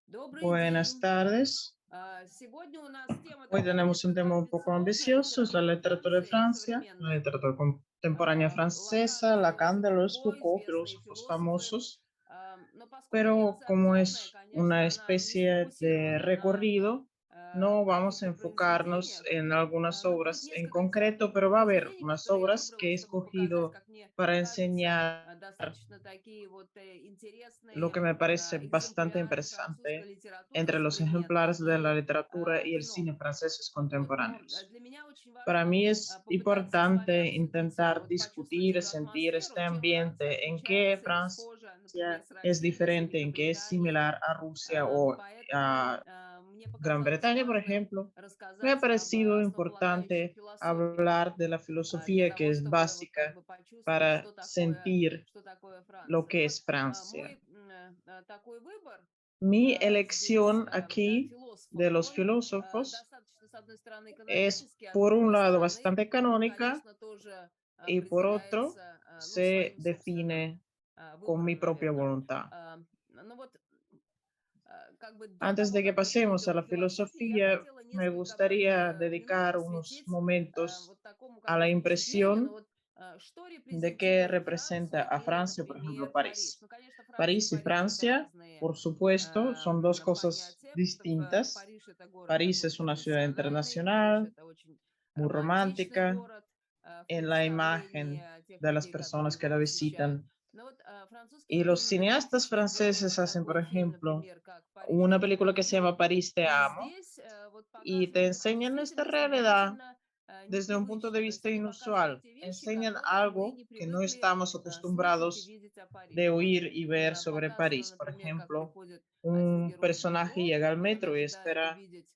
Добрый Buenas день. tardes. Сегодня у нас тема Hoy такая tenemos un tema несколько un poco амбициозная. ambicioso, es la Литература literatura de Франции Francia, la современная. literatura contemporánea francesa, Лакан, Lacan, Deleuze, Фуко, Foucault, известные filósofos философы. famosos, Но поскольку pero лекция como обзорная, es una конечно, она не especie de сфокусирована на recorrido, no vamos a каких-то enfocarnos произведениях. en algunas Но будет obras en несколько concreto, pero va a haber произведений, unas которые я obras выбрала, que he чтобы показать, escogido как мне para кажется, enseñar достаточно такие вот lo que интересные me parece bastante экземпляры французской interesante литературы entre los современной ejemplares de la и literatura y el кино. cine franceses Вот. Но contemporáneos. для меня очень Para важно mí es попытаться с вами importante обсудить, intentar вот почувствовать discutir, эту sentir este атмосферу, чем Франция ambiente, en qué отличается или схожа, например, Francia с es Россией, с diferente, en qué es Великобританией. similar a Rusia o Поэтому a мне Gran показалось Bretaña, por важным ejemplo. Me ha рассказать об parecido основополагающей importante философии hablar de la для filosofía que того, es чтобы вот как básica бы почувствовать, para sentir что такое lo Франция. que Вот es Francia. мой такой выбор Mi здесь elección aquí философов, de los он filósofos достаточно, с одной стороны, es, канонический, а с por un другой lado, стороны, bastante он, canónica конечно, тоже y por otro, определяется, ну, se своим собственным define con mi выбором, propia наверное. voluntad. Ну вот, как бы до Antes того, de que как мы pasemos a перейдем la к философии, я filosofía, хотела me несколько gustaría dedicar минут unos посвятить momentos вот такому как a бы la впечатлению, ну impresión вот что de qué репрезентирует representa Францию a или, Francia, por ejemplo, например, Париж. París. Ну, конечно, Франция и París y Париж это Francia, разные por supuesto, son dos cosas понятия. distintas. Париж это город París такой es una ciudad интернациональный, Париж internacional, это очень muy романтичный romántica город в en la imagen представлении тех de las людей, которые personas que его la посещают. visitan. Но вот французские Y los cineastas кинематографисты делают franceses hacen, por такой фильм, ejemplo, например, как «Париж, я una тебя película que se люблю», llama París, te и amo, здесь вот y te показывают такую enseñan esta действительность realidad удивительно desde un punto de непривычную. То есть vista они показывают inusual. те вещи, Enseñan которые мы algo не que no привыкли estamos слышать и acostumbrados видеть о de Париже. Вот oír y ver sobre показано, París. Por например, как ejemplo, приходит один un герой в personaje метро, llega al и он metro y ожидает espera увидеть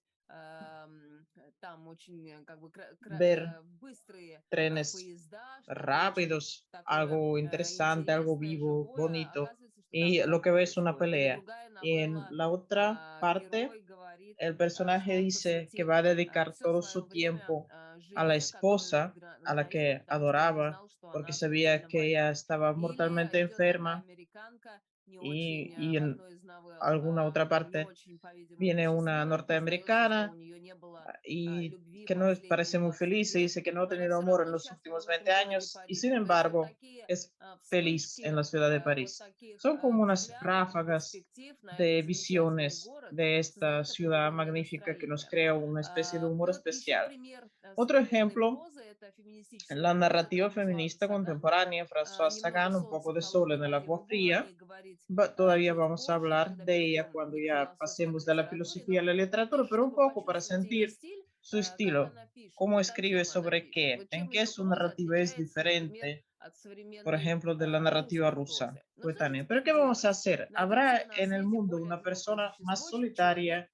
там очень как бы ver быстрые trenes поезда, что-то очень rápidos, такое algo interesante, algo интересное, vivo, живое. bonito, Оказывается, что там y lo ничего que ve не es una происходит. Или pelea. другая Y en новелла, la otra parte, герой говорит, el что personaje он dice que va a посвятит dedicar все todo свое su время tiempo a la жене, которая лежит esposa, a la горит, que потому что он adoraba, узнал, что porque она sabía смертельно que ella болеет. estaba Или mortalmente идет такая enferma, американка, не очень, y в en одной из новелл, alguna otra не parte очень, по-видимому, viene una счастливая, признается, что у norteamericana нее не было y любви que no последние parece muy 20 feliz y лет, dice que no ha но она tenido все amor равно en los счастлива в últimos этом 20 городе años y Париж. sin То есть вот embargo такие es feliz en вспышки la ciudad de вот París. таких Son como unas взглядов и ráfagas перспектив на этот de замечательный visiones город de esta создают ciudad определенное magnífica que nos настроение. crea una especie de humor Ну вот еще especial. пример Otro современной ejemplo, прозы, это la феминистическая проза, это narrativa Франсуаза feminista Саган. contemporánea, François Немного Sagan, un солнца poco в de sol холодной en el воде agua мы будем о fría. ней говорить Todavía чуть vamos a позже, hablar когда de ella перейдем cuando не к ya философии, а к pasemos de la литературе. filosofía Но a la вот literatura, pero un чтобы poco para почувствовать ее sentir стиль, su как estilo, она пишет, cómo вот о escribe, чем она sobre пишет, qué, вот en чем qué ее su проза narrativa es отличается, например, diferente, от por современной ejemplo, de la narrativa русской rusa. прозы. Но Pues, что же Tania, ¿pero теперь qué vamos a делать? hacer? Найдется ¿Habrá на en el свете mundo более una глупое persona más существо, чем человек, solitaria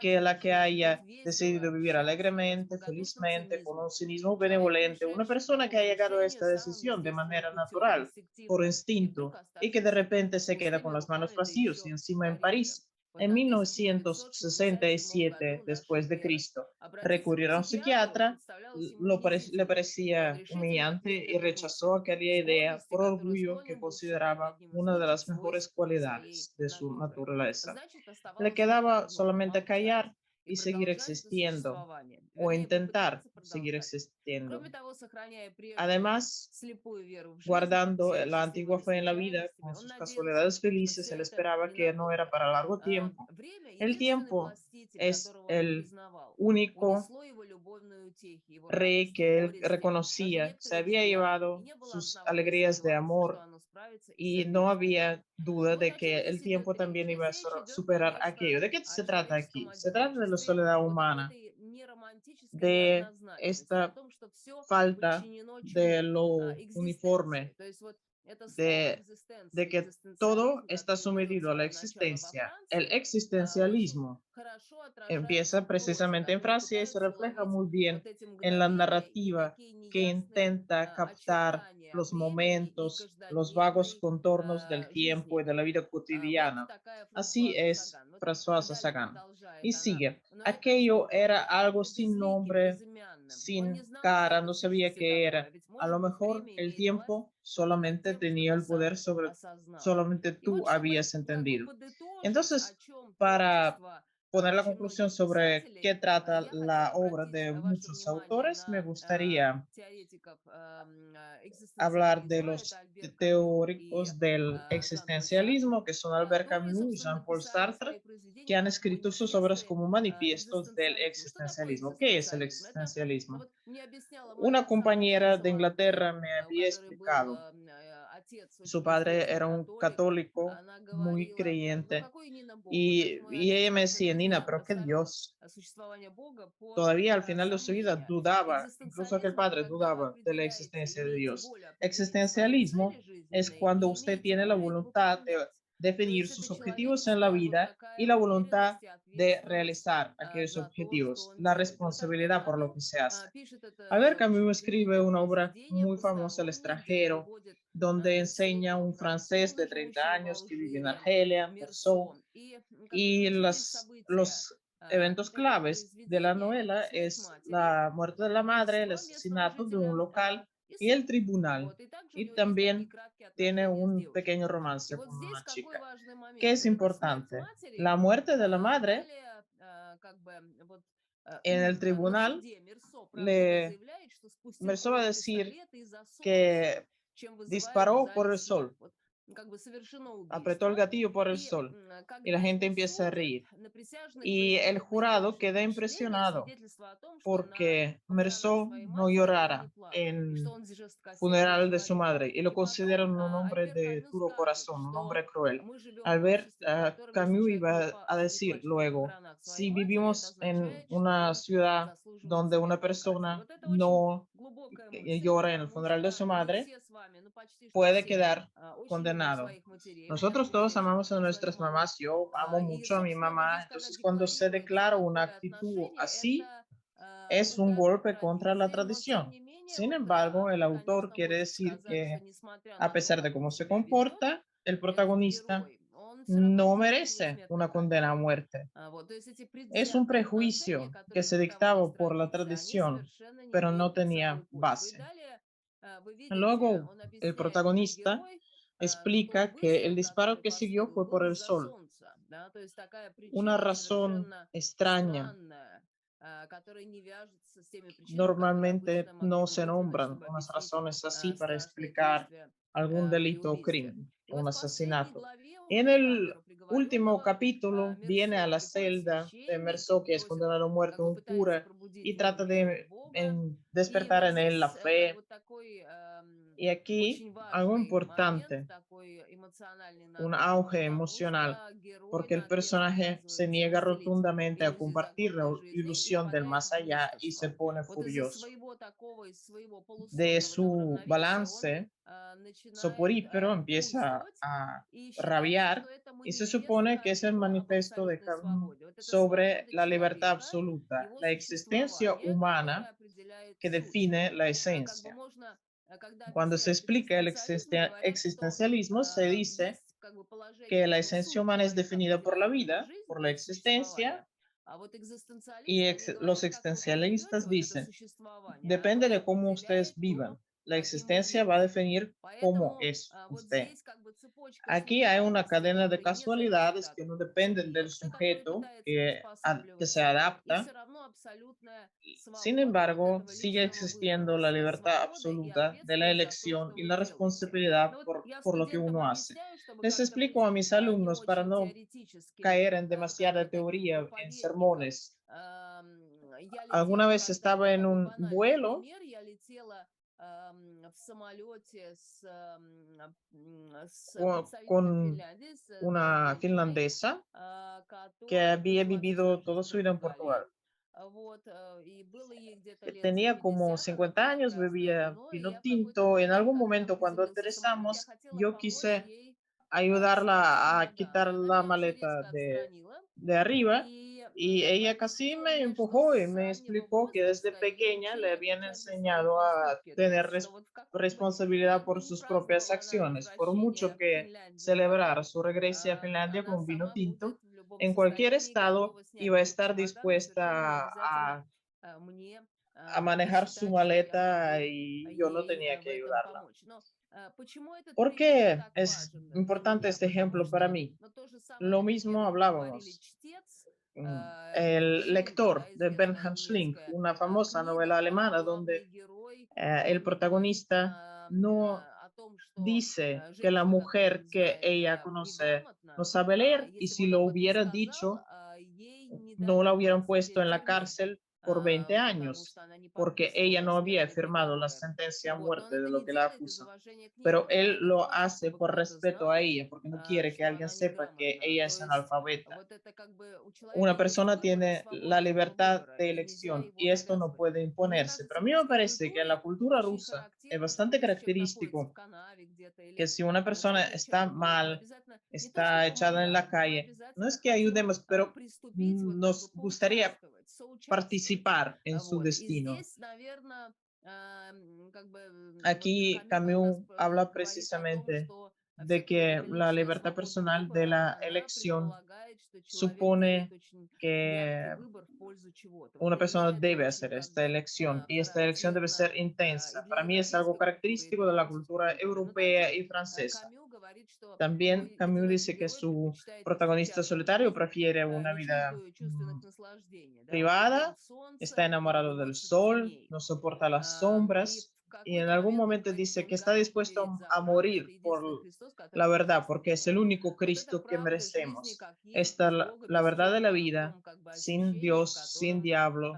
que принявший la que решение жить haya весело, decidido vivir счастливо, с alegremente, благодушным felizmente, con un цинизмом? cinismo Человек, benevolente, una пришедший к persona que ha такому llegado a решению esta самым decisión de естественным manera путем, natural, por инстинктивно, и вдруг instinto, y que de оставшийся repente se queda con пустыми las manos руками, да vacías y еще encima в en Париже. París. Вот En в 1967 1967, году наша después de эра. Cristo, Обратиться к recurrir a un психиатру psiquiatra, представлялось ему le унизительным. parecía Решительно и humillante y отвергнута rechazó мысль, aquella с idea гордостью por которую orgullo que склонен был считать consideraba одним из una de лучших las mejores свойств своей cualidades de su натуры. naturaleza. Значит, Le оставалось только quedaba одно — solamente молчать callar и y seguir продолжать это existiendo, существование. o Вернее, intentar попытаться seguir продолжать. existiendo. Кроме того, сохраняя прежнюю Además, слепую веру в жизнь guardando с la antigua счастливыми fe en la vida, случайностями, con он sus надеялся, casualidades что felices, все él это esperaba que no era ненадолго. para largo tiempo. Время — El единственный tiempo властитель, es которого он el признавал. único Унесло его любовные утехи, его rey радости, que él горести, даже reconocía, se некоторые había взгляды, и llevado не было sus оснований alegrías de сомневаться, что amor оно справится и с y этой no утехой. había duda Вот de о чем que здесь el идет tiempo речь. también iba a Здесь речь идет, superar конечно, aquello. ¿De qué о se trata человеческом aquí? Se trata de la одиночестве, soledad вот об humana, этой неромантической de неоднозначности, о esta том, что все falta подчинено de чему? lo Экзистенции. uniforme, То есть вот это слово de экзистенция, que todo экзистенциализм, está который берет sometido a la свое начало во existencia. El Франции, очень existencialismo хорошо отражается empieza в прозе, precisamente en которые Francia y se пытаются refleja уловить muy вот bien эти en la мгновения и narrativa такие que неясные intenta captar очертания los времени и momentos, los vagos каждодневной contornos del tiempo жизни. y de la vida Вот cotidiana. такая Así Франсуаза es Саган. Вот François далее Sagan. продолжает Y она. sigue. Но этот Aquello мир, он era был как algo бы sin безликим, nombre, безымянным. Он не sin знал, что cara, это в no sabía сущности qué такое. era. Ведь, A может lo быть, mejor время el имеет власть tiempo solamente tenía el poder sobre, solamente И вот tú чтобы habías как бы entendido. подытожить, о Entonces, чем para творчество poner la очень conclusión многих sobre qué писателей, trata я хочу la obra обратить de ваше muchos внимание autores, me на gustaría теоретиков hablar de экзистенциализма. Это los Альбер Камю и teóricos del Жан-Поль Сартр, existencialismo, que son Albert Camus y которые, собственно, Jean-Paul написали Sartre, свои que произведения han как escrito sus obras манифесты como manifiestos del экзистенциализма. Что такое existencialismo. ¿Qué es el экзистенциализм? Это, ну existencialismo? вот мне объясняла Una моя compañera de самоученица Inglaterra me у había которой был explicado, отец su очень padre известный era un католик, católico она muy говорила, ну creyente, какой Нина Бог? Вот даже мой y отец ella в me конце decía, жизни Nina, pero ¿qué поставил Dios? существование Бога под Todavía al final de su vida сомнение. dudaba, incluso aquel Экзистенциализм — это padre когда вы dudaba de la определяете, existencia de имеете Dios. волю определить свои цели Existencialismo es жизненные cuando и usted имеете tiene la волю их voluntad de выполнять. То definir есть это sus человек, objetivos en la где вот vida y такая la voluntad уверенность и de ответственность realizar aquellos за то, что objetivos, он la делает. И вот Альбер responsabilidad por lo Камю que se hace. пишет Albert это очень Camus escribe знаменитое una obra произведение muy «Густав famosa, El Ронни», где он extranjero, выводит donde enseña a un четырех francés de темных 30 женщин в años que vive en Алжире, Argelia, Persaud, Мерсо. И как бы y ключевые события los eventos этого claves de la произведения — это novela смерть es матери, la muerte de la madre, el убийство местного asesinato de un жителя local и y el сон. tribunal. Вот. И также у Y него есть такие también краткие tiene отношения с un девушкой. pequeño И romance вот con здесь una какой chica. важный ¿Qué момент? es Вот эта смерть importante? матери, La muerte de la madre далее как бы вот en el на tribunal, суде Мерсо, правдиво le заявляет, что спустил Merceau va a курок decir пистолета из-за солнца, que чем вызывает в disparó por зале el смех. sol, Вот как бы совершено apretó el убийство. gatillo por el И sol y la когда gente его empieza a судят, reír. на присяжных Y el производят jurado наибольшее queda впечатление impresionado свидетельство о том, что на porque похоронах Merceau своей no матери он не llorara плакал, и что en он жесткосердый funeral de su человек. madre y lo И потом consideran un hombre Альбер de Камю duro скажет, corazón, un что hombre cruel. мы живем Al в ver обществе, в котором если Camus человек iba a не decir плачет на luego, похоронах своей si матери, это vivimos en означает, что una он ciudad заслуживает donde una смертной казни. persona Вот это очень no глубокая мысль, llora en el потому funeral de что su мы madre, все с вами, ну почти что puede все, quedar очень любим condenado. своих матерей. У меня Nosotros тоже todos очень amamos a люблю свою nuestras маму. mamás. Yo amo И, mucho a mi собственно, вот mamá. здесь, когда Entonces, cuando se declara декларируется una такое actitud отношение, así, это es un удар по golpe contra la традиции, но тем tradición. не менее, Sin вот embargo, el автор, autor конечно, quiere хочет decir сказать, что que, несмотря a на то, pesar de как cómo он se себя ведет, comporta, el этот protagonista герой, он все равно no не заслуживает merece смертной una condena a казни. muerte. Вот, то есть эти Es un предвзятые отношения, prejuicio que которые se диктовались dictaba por la традицией, они tradición, совершенно не pero no имеют под tenía собой почвы. И base. далее вы видите, Luego, он el объясняет, этот protagonista герой, что explica que el выстрел, disparo который que siguió поставил, fue был por el из-за sol. солнца. Да? То есть такая Una причина razón совершенно extraña. странная, которая не вяжется с теми причинами, которые Normalmente обычно могли no бы se быть выданы, nombran чтобы unas объяснить razones así para страшные explicar действия algún при delito o убийстве. crimen, И вот un в последней asesinato. главе En уже в el камеру último приговоренного capítulo viene a Мерсо la приходит celda de священник и Merceau, que es просит, condenado a muerte, как бы un пытается cura, пробудить y в нем trata веру в de Бога. И despertar вот en él la здесь fe. вот такой Y aquí очень algo важный момент, importante, такой эмоциональный un надлом, auge потому emocional, что герой porque el наотрез personaje se отказывается niega разделить rotundamente a иллюзию compartir la загробной жизни и ilusión del впадает más в allá y se неистовство. pone Вот из-за furioso. своего такого, из своего De полусонного там su равновесия он balance начинает soporífero empieza буйствовать, a и считается, что rabiar это y se манифест supone que как es el бы об manifiesto de абсолютной Camus свободе. Вот эта sobre свобода la libertad человека, absoluta, его la existencia существование, humana которое определяет que суть. define la Как бы esencia. можно, когда Cuando se объясняют explica el экзистенциализм, говорят, что existencialismo, se dice есть как бы que положение, la что esencia суть humana es человека definida por la определяет его vida, жизнь, por то la есть existencia, существование. А вот y экзистенциалисты, они los говорят, как вы проживете existencialistas вот это dicen, существование, оно depende и de cómo ustedes определяет vivan. то, La каким вы existencia va a будете. definir cómo Поэтому es вот usted. здесь как бы цепочка Aquí hay una случайностей, cadena de которые не зависят casualidades от que no сути. dependen И del вот те, которые sujeto пытаются que se приспосабливаться, и adapta. все равно абсолютная Sin свобода вот embargo, этого sigue личного existiendo выбора, la libertad свободы и absoluta de la ответственность за то, elección что y вы la делаете. responsabilidad Ну вот я por lo que студентам uno hace. объясняю, чтобы Les как-то explico быть a mis не alumnos para очень no теоретическим, caer en как demasiada бы таким teoría en проповедником. sermones. Я Alguna летела vez как-то, ну estaba en такой un банальный vuelo пример, я летела в самолете с представителем con Финляндии, с той una женщиной, finlandesa que которая había прожила всю vivido свою toda жизнь в su vida en Португалии. Portugal. Вот, и было ей где-то лет за Tenía como 50, она 50 пила años, красное bebía вино, и vino я в какой-то tinto. En момент, algún когда momento, cuando приземлился самолет, я aterrizamos, хотела yo помочь quise ей встать с ayudarla a quitar чемодана. Она la меня очень maleta резко отстранила de arriba и y ella casi объяснила me мне, что empujó y с me раннего explicó que desde возраста ей pequeña le учили habían отвечать за свои enseñado a поступки. То tener есть, что вот в каком бы, responsabilidad как бы por ни sus propias праздновала она acciones. Por mucho возвращение в que Финляндию домой, celebrara su regreso a Finlandia она con vino сама tinto, будет в любом en cualquier состоянии estado готова снять iba a этот estar чемодан, и совершенно не dispuesta обязательно мне a manejar su считать, что я maleta могу y yo no ей tenía в que этом ayudarla. помочь. Но ¿Por qué es importante este ejemplo para mí? Lo mismo hablábamos. El lector de Bernhard Schlink, una famosa novela alemana donde el protagonista no dice que la mujer que ella conoce no sabe leer y si lo hubiera dicho, no la hubieran puesto en la cárcel por 20 años, porque ella no había firmado la sentencia a muerte de lo que la acusan. Pero él lo hace por respeto a ella, porque no quiere que alguien sepa que ella es analfabeta. Una persona tiene la libertad de elección y esto no puede imponerse. Pero a mí me parece que en la cultura rusa es bastante característico que si una persona está mal, está echada en la calle, no es que ayudemos, pero nos gustaría participar en su destino. Aquí Camus habla precisamente de que la libertad personal de la elección supone que una persona debe hacer esta elección y esta elección debe ser intensa. Para mí es algo característico de la cultura europea y francesa. También Camus dice que su protagonista solitario prefiere una vida privada, está enamorado del sol, no soporta las sombras y en algún momento dice que está dispuesto a morir por la verdad, porque es el único Cristo que merecemos. Esta es la verdad de la vida, sin Dios, sin diablo,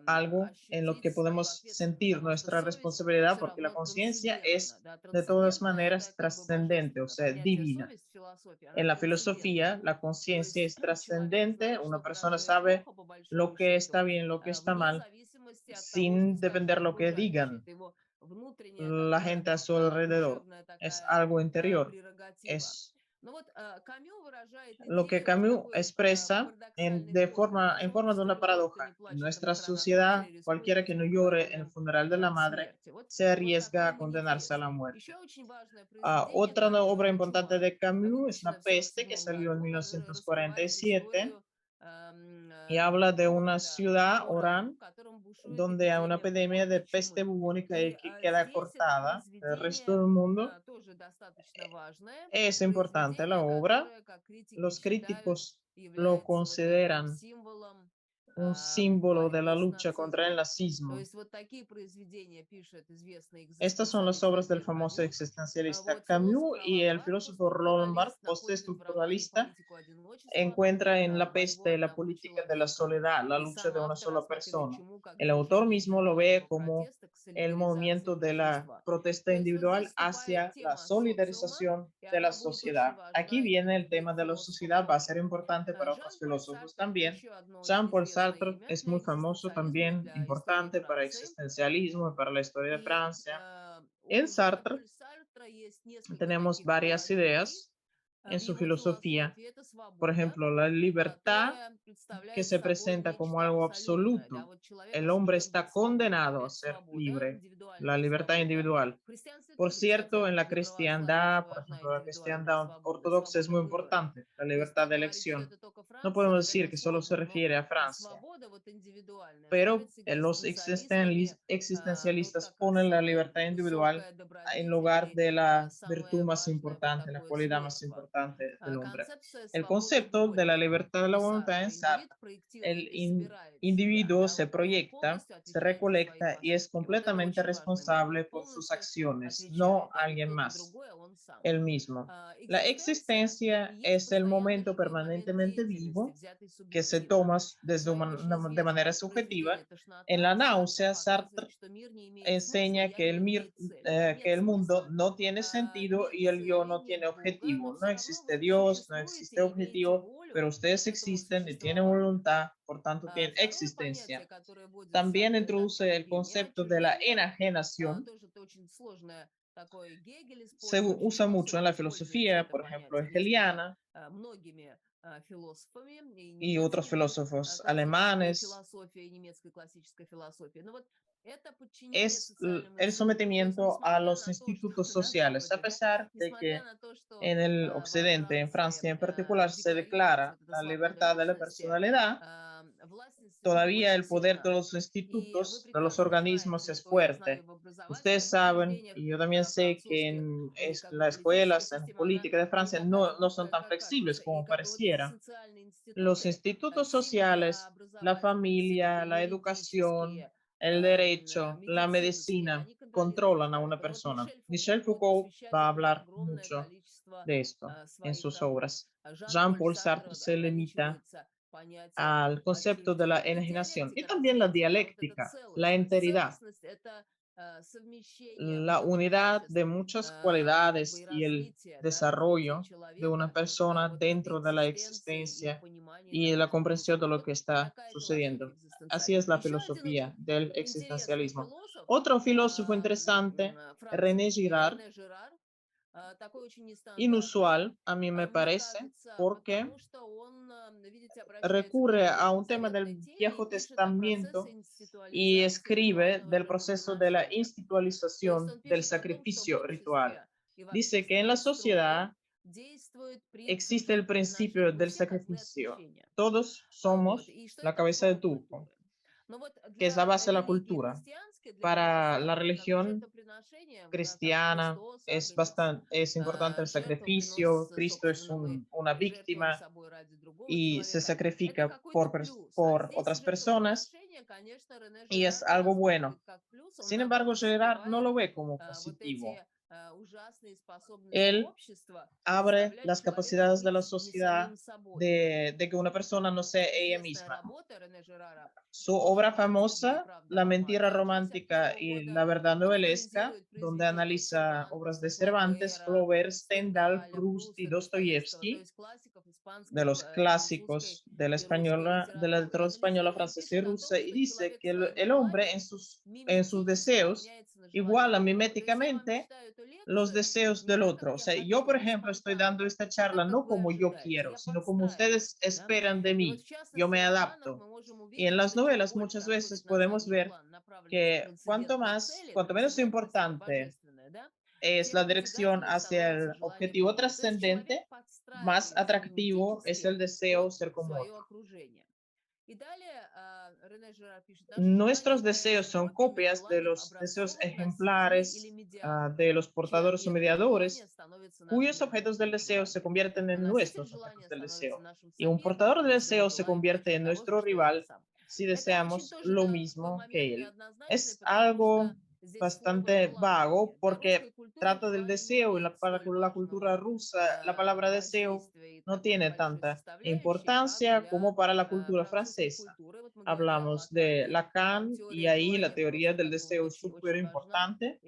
algo en lo que podemos sentir nuestra responsabilidad, porque la conciencia es de todas maneras trascendente, o sea, divina. En la filosofía, la conciencia es trascendente, una persona sabe lo que está bien, lo que está mal, sin depender lo que digan la gente a su alrededor. Es algo interior, es lo que Camus expresa en forma de una paradoja. En nuestra sociedad, cualquiera que no llore en el funeral de la madre se arriesga a condenarse a la muerte. Otra obra importante de Camus es La peste, que salió en 1947 y habla de una ciudad, Oran, donde hay una epidemia de peste bubónica y que queda cortada del resto del mundo. Es importante la obra. Los críticos lo consideran un símbolo de la lucha contra el nazismo. Estas son las obras del famoso existencialista Camus y el filósofo Roland Barthes, postestructuralista, encuentra en La peste la política de la soledad, la lucha de una sola persona. El autor mismo lo ve como el movimiento de la protesta individual hacia la solidarización de la sociedad. Aquí viene el tema de la sociedad, va a ser importante para otros filósofos también. Jean-Paul Sartre es muy famoso también, importante para existencialismo y para la historia de Francia. En Sartre tenemos varias ideas en su filosofía. Por ejemplo, la libertad que se presenta como algo absoluto. El hombre está condenado a ser libre, la libertad individual. Por cierto, en la cristiandad, por ejemplo, la cristiandad ortodoxa es muy importante, la libertad de elección. No podemos decir que solo se refiere a Francia, pero los existencialistas ponen la libertad individual en lugar de la virtud más importante, la cualidad más importante del hombre. El concepto de la libertad de la voluntad en Sartre, el individuo se proyecta, se recolecta y es completamente responsable por sus acciones, no alguien más, él mismo. La existencia es el momento permanentemente vivo que se toma de manera subjetiva. En la náusea, Sartre enseña que que el mundo no tiene sentido y el yo no tiene objetivo. No existe Dios, no existe objetivo, pero ustedes existen y tienen voluntad, por tanto tienen existencia. También introduce el concepto de la enajenación. Se usa mucho en la filosofía, por ejemplo, hegeliana y otros filósofos alemanes. Es el sometimiento a los institutos sociales, a pesar de que en el occidente, en Francia en particular, se declara la libertad de la personalidad. todavía el poder de los institutos, de los organismos es fuerte. Ustedes saben, y yo también sé que en las escuelas, en política de Francia, no son tan flexibles como pareciera. Los institutos sociales, la familia, la educación, el derecho, la medicina, controlan a una persona. Michel Foucault va a hablar mucho de esto en sus obras. Jean-Paul Sartre se limita al concepto de la enajenación y también la dialéctica, la enteridad, la unidad de muchas cualidades y el desarrollo de una persona dentro de la existencia y la comprensión de lo que está sucediendo. Así es la filosofía del existencialismo. Otro filósofo interesante, René Girard, inusual a mí me parece, porque recurre a un tema del Viejo Testamento y escribe del proceso de la institucionalización del sacrificio ritual. Dice que en la sociedad existe el principio del sacrificio. Todos somos la cabeza de turco, que es la base de la cultura. Para la religión cristiana es importante el sacrificio. Cristo es una víctima y se sacrifica por otras personas y es algo bueno. Sin embargo, Gerard no lo ve como positivo. Él abre las capacidades de la sociedad de que una persona no sea ella misma. Su obra famosa, La mentira romántica y la verdad novelesca, donde analiza obras de Cervantes, Flaubert, Stendhal, Proust y Dostoyevsky, de los clásicos de la literatura española, francesa y rusa, y dice que el hombre en sus deseos iguala miméticamente los deseos del otro. O sea, yo, por ejemplo, estoy dando esta charla no como yo quiero, sino como ustedes esperan de mí. Yo me adapto. Y en las novelas muchas veces podemos ver que cuanto menos importante es la dirección hacia el objetivo trascendente, más atractivo es el deseo ser como otro. Nuestros deseos son copias de los deseos ejemplares de los portadores o mediadores, cuyos objetos del deseo se convierten en nuestros objetos del deseo. Y un portador de deseo se convierte en nuestro rival si deseamos lo mismo que él. Es algo bastante vago porque trata del deseo y la cultura rusa, la palabra deseo no tiene tanta importancia como para la cultura francesa. Hablamos de Lacan y ahí la teoría del deseo es súper importante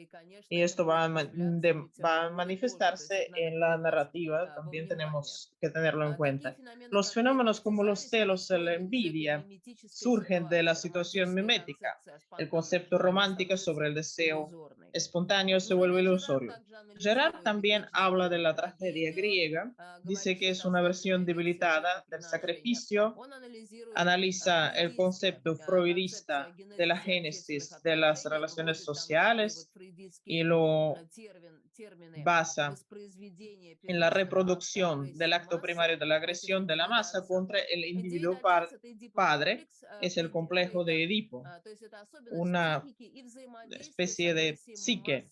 y esto va a manifestarse en la narrativa, también tenemos que tenerlo en cuenta. Los fenómenos como los celos o la envidia surgen de la situación mimética. El concepto romántico sobre el deseo espontáneo se vuelve ilusorio. Gerard también habla de la tragedia griega, dice que es una versión debilitada del sacrificio, analiza el concepto freudista de la génesis de las relaciones sociales y lo basa en la reproducción del acto primario de la agresión de la masa contra el individuo padre, es el complejo de Edipo, una especie de psique.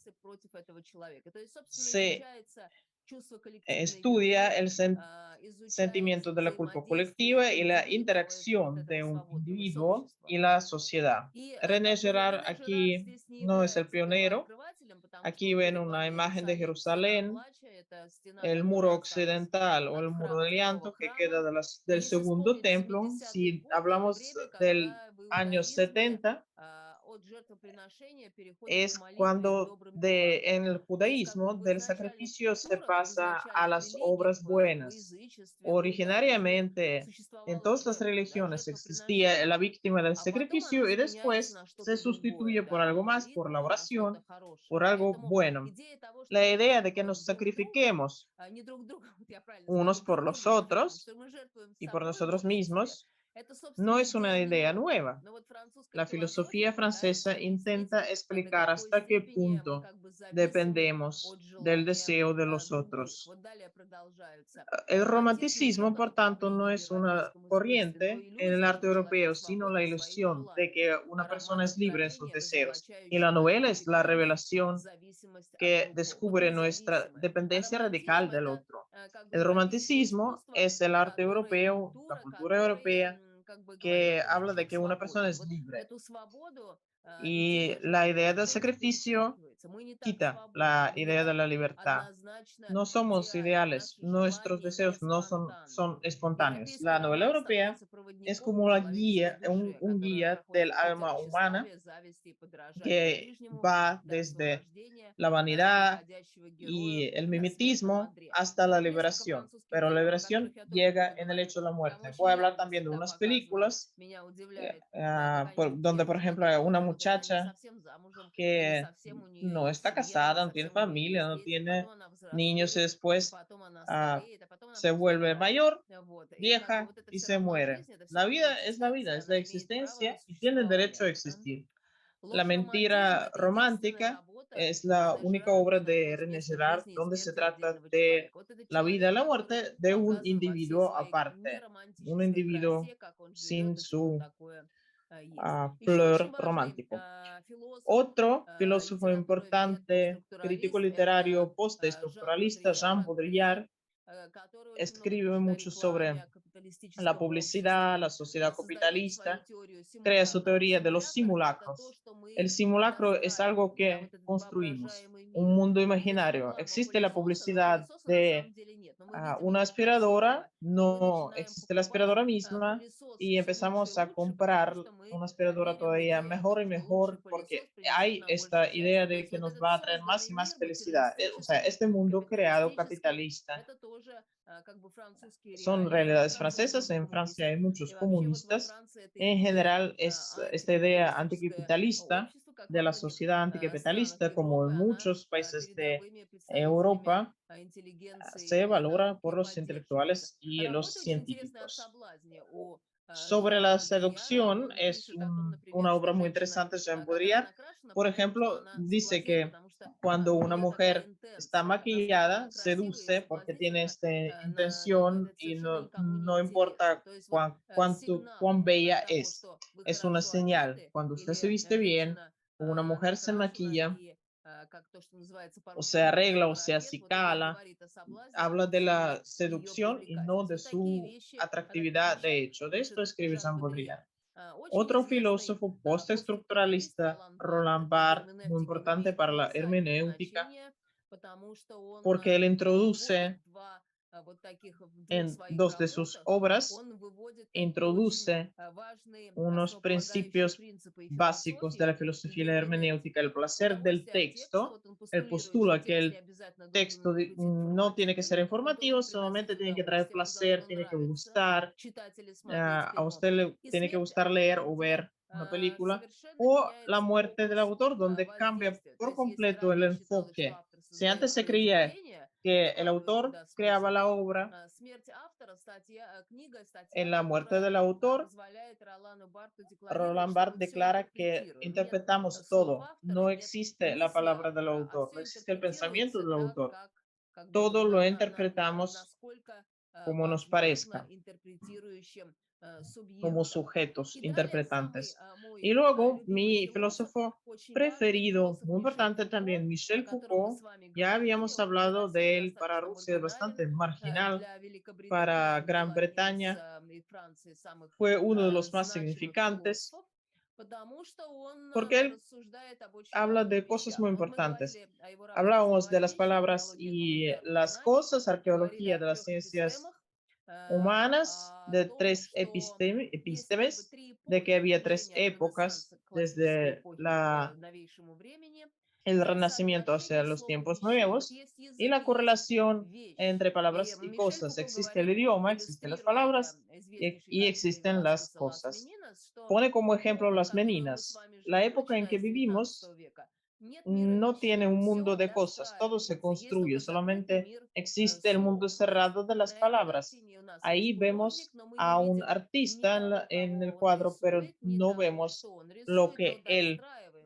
Se estudia el sentimiento de la culpa colectiva y la interacción de un individuo y la sociedad. René Girard aquí no es el pionero. Aquí ven una imagen de Jerusalén, el muro occidental o el muro del llanto que queda del segundo templo. Si hablamos del año 70, es cuando en el judaísmo del sacrificio se pasa a las obras buenas. Originariamente en todas las religiones existía la víctima del sacrificio y después se sustituye por algo más, por la oración, por algo bueno. La idea de que nos sacrifiquemos unos por los otros y por nosotros mismos No es una idea nueva. La filosofía francesa intenta explicar hasta qué punto dependemos del deseo de los otros. El romanticismo, por tanto, no es una corriente en el arte europeo, sino la ilusión de que una persona es libre en sus deseos. Y la novela es la revelación que descubre nuestra dependencia radical del otro. El romanticismo es el arte europeo, la cultura europea, que habla de que una persona es libre. Y la idea del sacrificio quita la idea de la libertad. No somos ideales, nuestros deseos no son espontáneos. La novela europea es como la guía, un guía del alma humana que va desde la vanidad y el mimetismo hasta la liberación, pero la liberación llega en el hecho de la muerte. Voy a hablar también de unas películas donde, por ejemplo, hay una muchacha que no está casada, no tiene familia, no tiene niños y después uh, se vuelve mayor, vieja y se muere. La vida, es la existencia y tiene derecho a existir. La mentira romántica es la única obra de René Girard donde se trata de la vida y la muerte de un individuo aparte, un individuo sin su flor romántico. Otro filósofo importante, crítico literario, postestructuralista, Jean Baudrillard, escribe mucho sobre la publicidad, la sociedad capitalista, crea su teoría de los simulacros. El simulacro es algo que construimos, un mundo imaginario. Existe la publicidad de una aspiradora, no existe la aspiradora misma y empezamos a comprar una aspiradora todavía mejor y mejor porque hay esta idea de que nos va a traer más y más felicidad. O sea, este mundo creado capitalista son realidades francesas. En Francia hay muchos comunistas. En general es esta idea anticapitalista de la sociedad anticapitalista, como en muchos países de Europa, se valora por los intelectuales y los científicos. Sobre la seducción es una obra muy interesante de Jean Baudrillard. Por ejemplo, dice que cuando una mujer está maquillada, seduce porque tiene esta intención y no importa cuán bella es. Es una señal. Cuando usted se viste bien, una mujer se maquilla, o se arregla o se acicala, habla de la seducción y no de su atractividad de hecho. De esto escribe Jean Baudrillard. Otro filósofo postestructuralista, Roland Barthes, muy importante para la hermenéutica, porque él introduce en dos de sus obras, introduce unos principios básicos de la filosofía y la hermenéutica, el placer del texto. Él postula que el texto no tiene que ser informativo, solamente tiene que traer placer, tiene que gustar, a usted le tiene que gustar leer o ver una película, o la muerte del autor, donde cambia por completo el enfoque. Si antes se creía que el autor creaba la obra, en la muerte del autor, Roland Barthes declara que interpretamos todo. No existe la palabra del autor, no existe el pensamiento del autor. Todo lo interpretamos como nos parezca, como sujetos interpretantes. Y luego, mi filósofo preferido, muy importante también, Michel Foucault, ya habíamos hablado de él. Para Rusia es bastante marginal, para Gran Bretaña fue uno de los más significantes, porque él habla de cosas muy importantes. Hablábamos de las palabras y las cosas, arqueología de las ciencias humanas, de tres epistemes, de que había tres épocas desde el Renacimiento hacia los tiempos nuevos, y la correlación entre palabras y cosas. Existe el idioma, existen las palabras y existen las cosas. Pone como ejemplo las meninas. La época en que vivimos no tiene un mundo de cosas, todo se construye, solamente existe el mundo cerrado de las palabras. Ahí vemos a un artista en el cuadro, pero no vemos lo que él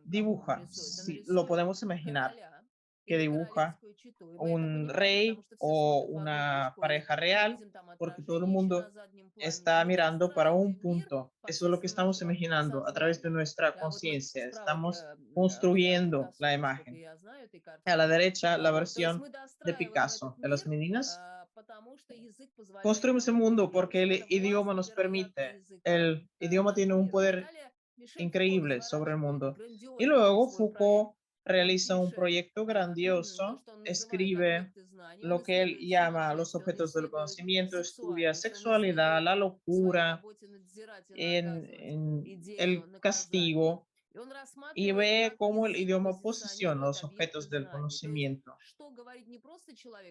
dibuja. Sí, lo podemos imaginar que dibuja un rey o una pareja real, porque todo el mundo está mirando para un punto. Eso es lo que estamos imaginando a través de nuestra conciencia. Estamos construyendo la imagen. A la derecha, la versión de Picasso, de las meninas. Construimos el mundo porque el idioma nos permite. El idioma tiene un poder increíble sobre el mundo. Y luego Foucault realiza un proyecto grandioso, escribe lo que él llama los objetos del conocimiento, estudia sexualidad, la locura, en el castigo, y ve cómo el idioma posiciona los objetos del conocimiento,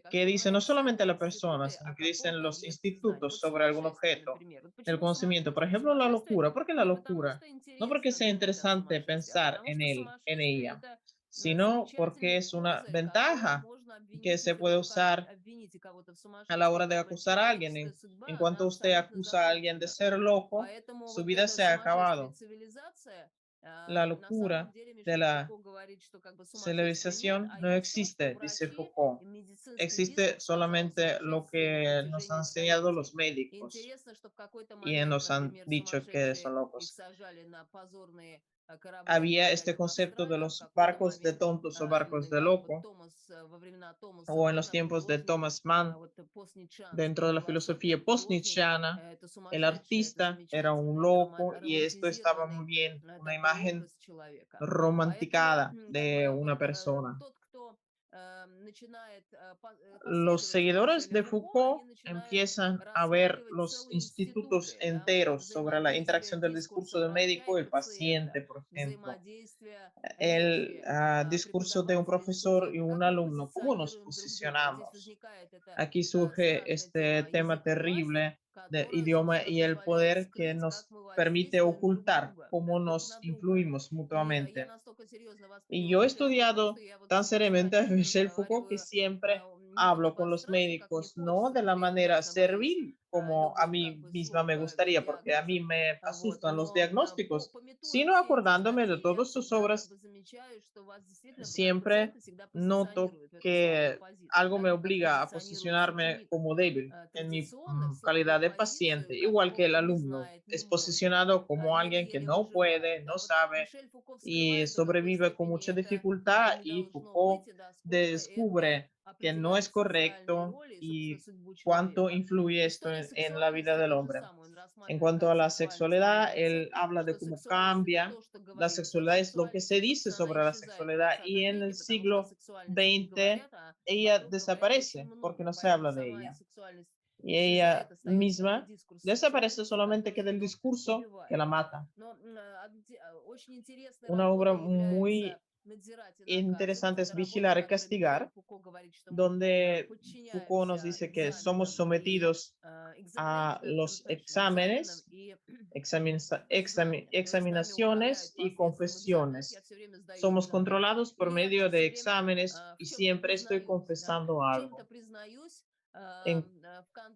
que dice no solamente la persona, sino que dicen los institutos sobre algún objeto del conocimiento. Por ejemplo, la locura. ¿Por qué la locura? No porque sea interesante pensar en él, en ella, sino porque es una ventaja que se puede usar a la hora de acusar a alguien. En cuanto usted acusa a alguien de ser loco, su vida se ha acabado. La locura de la civilización no existe, dice Foucault. Existe solamente lo que nos han enseñado los médicos y nos han dicho que son locos. Había este concepto de los barcos de tontos o barcos de loco, o en los tiempos de Thomas Mann, dentro de la filosofía post-nietzscheana, el artista era un loco y esto estaba muy bien, una imagen romanticada de una persona. Los seguidores de Foucault empiezan a ver los institutos enteros sobre la interacción del discurso del médico y el paciente, por ejemplo. El discurso de un profesor y un alumno, ¿cómo nos posicionamos? Aquí surge este tema terrible del idioma y el poder que nos permite ocultar cómo nos influimos mutuamente. Y yo he estudiado tan seriamente a Michel Foucault que siempre hablo con los médicos, no de la manera servil como a mí misma me gustaría, porque a mí me asustan los diagnósticos, sino acordándome de todas sus obras. Siempre noto que algo me obliga a posicionarme como débil en mi calidad de paciente, igual que el alumno es posicionado como alguien que no puede, no sabe y sobrevive con mucha dificultad, y Foucault descubre que no es correcto y cuánto influye esto en la vida del hombre. En cuanto a la sexualidad, él habla de cómo cambia. La sexualidad es lo que se dice sobre la sexualidad, y en el siglo XX ella desaparece porque no se habla de ella. Y ella misma desaparece, solamente queda el discurso que la mata. Una obra muy interesante es Vigilar y Castigar, donde Foucault nos dice que somos sometidos a los exámenes, examinaciones y confesiones. Somos controlados por medio de exámenes y siempre estoy confesando algo.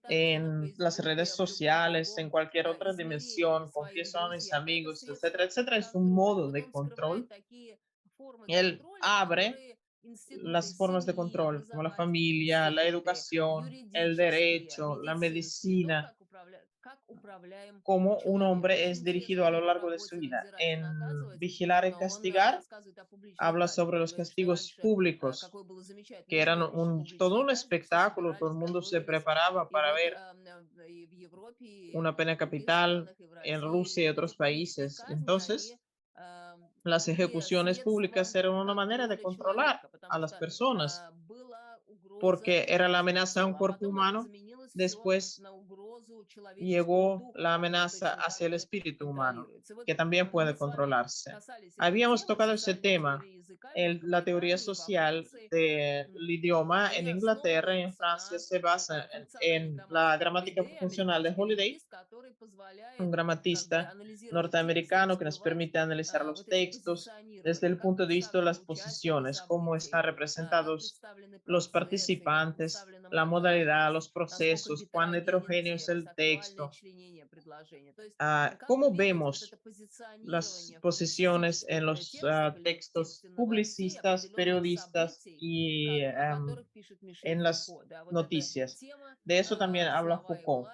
En las redes sociales, en cualquier otra dimensión, confieso a mis amigos, etcétera, etcétera. Es un modo de control. Él abre las formas de control, como la familia, la educación, el derecho, la medicina, cómo un hombre es dirigido a lo largo de su vida. En Vigilar y Castigar habla sobre los castigos públicos, que eran todo un espectáculo, todo el mundo se preparaba para ver una pena capital en Rusia y otros países. Entonces, las ejecuciones públicas eran una manera de controlar a las personas, porque era la amenaza a un cuerpo humano. Después llegó la amenaza hacia el espíritu humano, que también puede controlarse. Habíamos tocado ese tema la teoría social del idioma en Inglaterra y en Francia se basa en la gramática funcional de Holiday, un gramatista norteamericano que nos permite analizar los textos desde el punto de vista de las posiciones, cómo están representados los participantes, la modalidad, los procesos, cuán heterogéneo es el texto, cómo vemos las posiciones en los textos publicistas, periodistas y en las noticias. De eso también habla Foucault.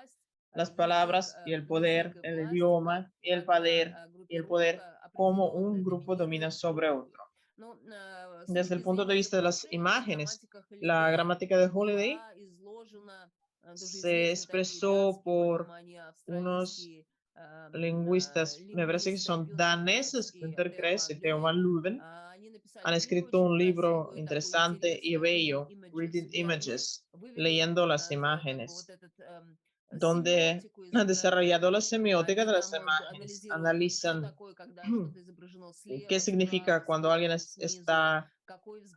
Las palabras y el poder, el idioma y el poder como un grupo domina sobre otro. Desde el punto de vista de las imágenes, la gramática de Holiday se expresó por unos lingüistas, me parece que son daneses, Günter Kress y Theo van Leeuwen, han escrito un libro interesante y bello, Reading Images, leyendo las imágenes, donde han desarrollado la semiótica de las imágenes, analizan qué significa cuando alguien está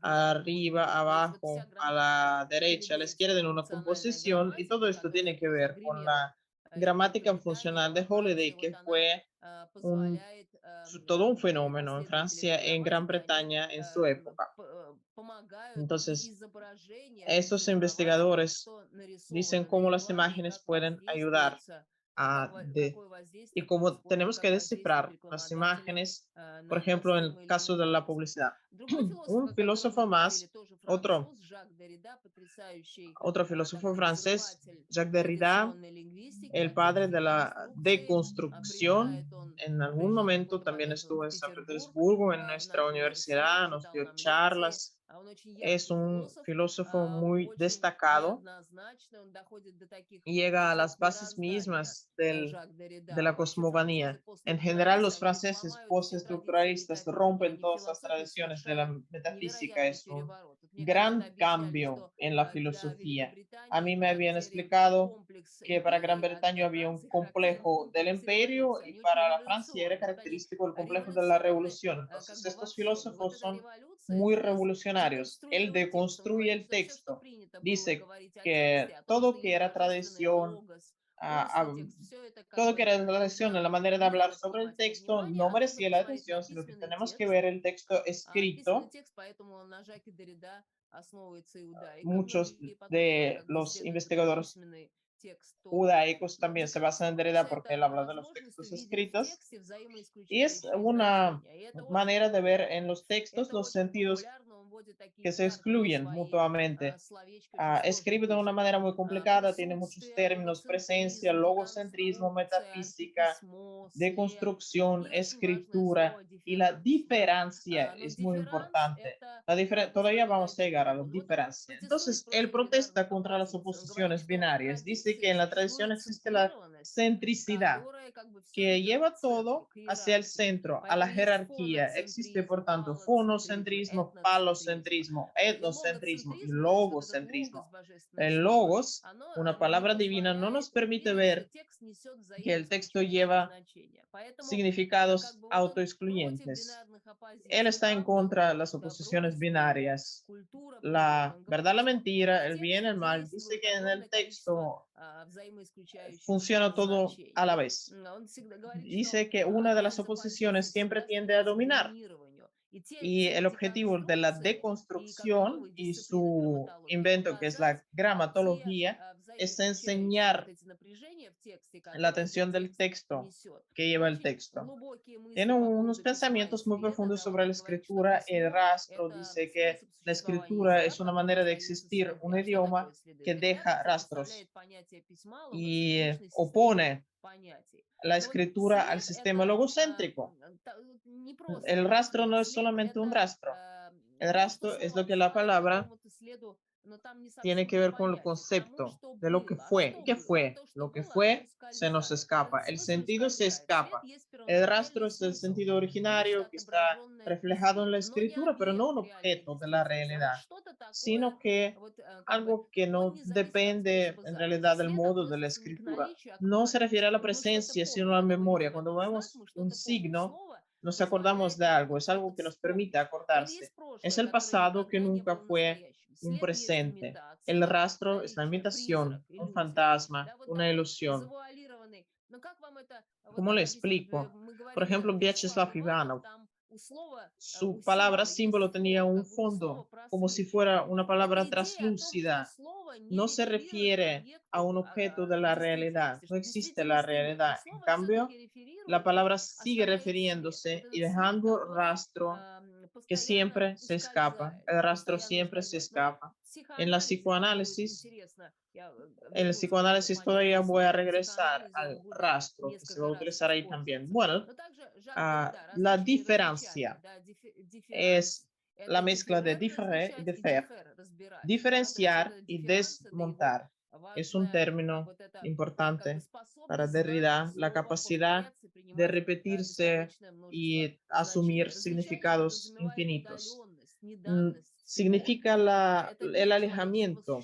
arriba, abajo, a la derecha, a la izquierda en una composición, y todo esto tiene que ver con la gramática funcional de Holiday, que fue todo un fenómeno en Francia, en Gran Bretaña en su época. Entonces, estos investigadores dicen cómo las imágenes pueden ayudar y cómo tenemos que descifrar las imágenes, por ejemplo, en el caso de la publicidad. Un filósofo más, otro filósofo francés, Jacques Derrida, el padre de la deconstrucción, en algún momento también estuvo en San Petersburgo, en nuestra universidad, nos dio charlas. Es un filósofo muy destacado y llega a las bases mismas de la cosmogonía. En general, los franceses postestructuralistas rompen todas las tradiciones de la metafísica. Es un gran cambio en la filosofía. A mí me habían explicado que para Gran Bretaña había un complejo del imperio y para la Francia era característico el complejo de la revolución. Entonces, estos filósofos son muy revolucionarios. Él deconstruye el texto. Dice que todo que era tradición, todo que era tradición en la manera de hablar sobre el texto no merecía la atención, sino que tenemos que ver el texto escrito. Muchos de los investigadores judaicos también se basan en Derrida porque él habla de los textos escritos. Y es una manera de ver en los textos los sentidos que se excluyen mutuamente. Escribe de una manera muy complicada, tiene muchos términos, presencia, logocentrismo, metafísica, deconstrucción, escritura, y la diferencia es muy importante. Todavía vamos a llegar a la diferencia. Entonces, él protesta contra las oposiciones binarias. Dice que en la tradición existe la centricidad, que lleva todo hacia el centro, a la jerarquía. Existe, por tanto, fonocentrismo, palocentrismo, etnocentrismo y logocentrismo. El logos, una palabra divina, no nos permite ver que el texto lleva significados autoexcluyentes. Él está en contra de las oposiciones binarias. La verdad, la mentira, el bien, el mal. Dice que en el texto funciona todo a la vez. Dice que una de las oposiciones siempre tiende a dominar. Y el objetivo de la deconstrucción y su invento, que es la gramatología, es enseñar la tensión del texto que lleva el texto. Tiene unos pensamientos muy profundos sobre la escritura. El rastro dice que la escritura es una manera de existir, un idioma que deja rastros y opone la escritura al sistema logocéntrico. El rastro no es solamente un rastro. El rastro es lo que la palabra tiene que ver con el concepto de lo que fue. ¿Qué fue? Lo que fue se nos escapa. El sentido se escapa. El rastro es el sentido originario que está reflejado en la escritura, pero no un objeto de la realidad, sino que algo que no depende en realidad del modo de la escritura. No se refiere a la presencia, sino a la memoria. Cuando vemos un signo, nos acordamos de algo, es algo que nos permite acordarse. Es el pasado que nunca fue un presente. El rastro es la imitación, un fantasma, una ilusión. ¿Cómo le explico? Por ejemplo, Vyacheslav Ivanov, su palabra símbolo tenía un fondo, como si fuera una palabra traslúcida. No se refiere a un objeto de la realidad, no existe la realidad. En cambio, la palabra sigue refiriéndose y dejando rastro que siempre se escapa, el rastro siempre se escapa. En la psicoanálisis, en el psicoanálisis todavía voy a regresar al rastro que se va a utilizar ahí también. Bueno, la diferencia es la mezcla de diferenciar y desmontar. Es un término importante para Derrida, la capacidad de repetirse y asumir significados infinitos. Significa el alejamiento,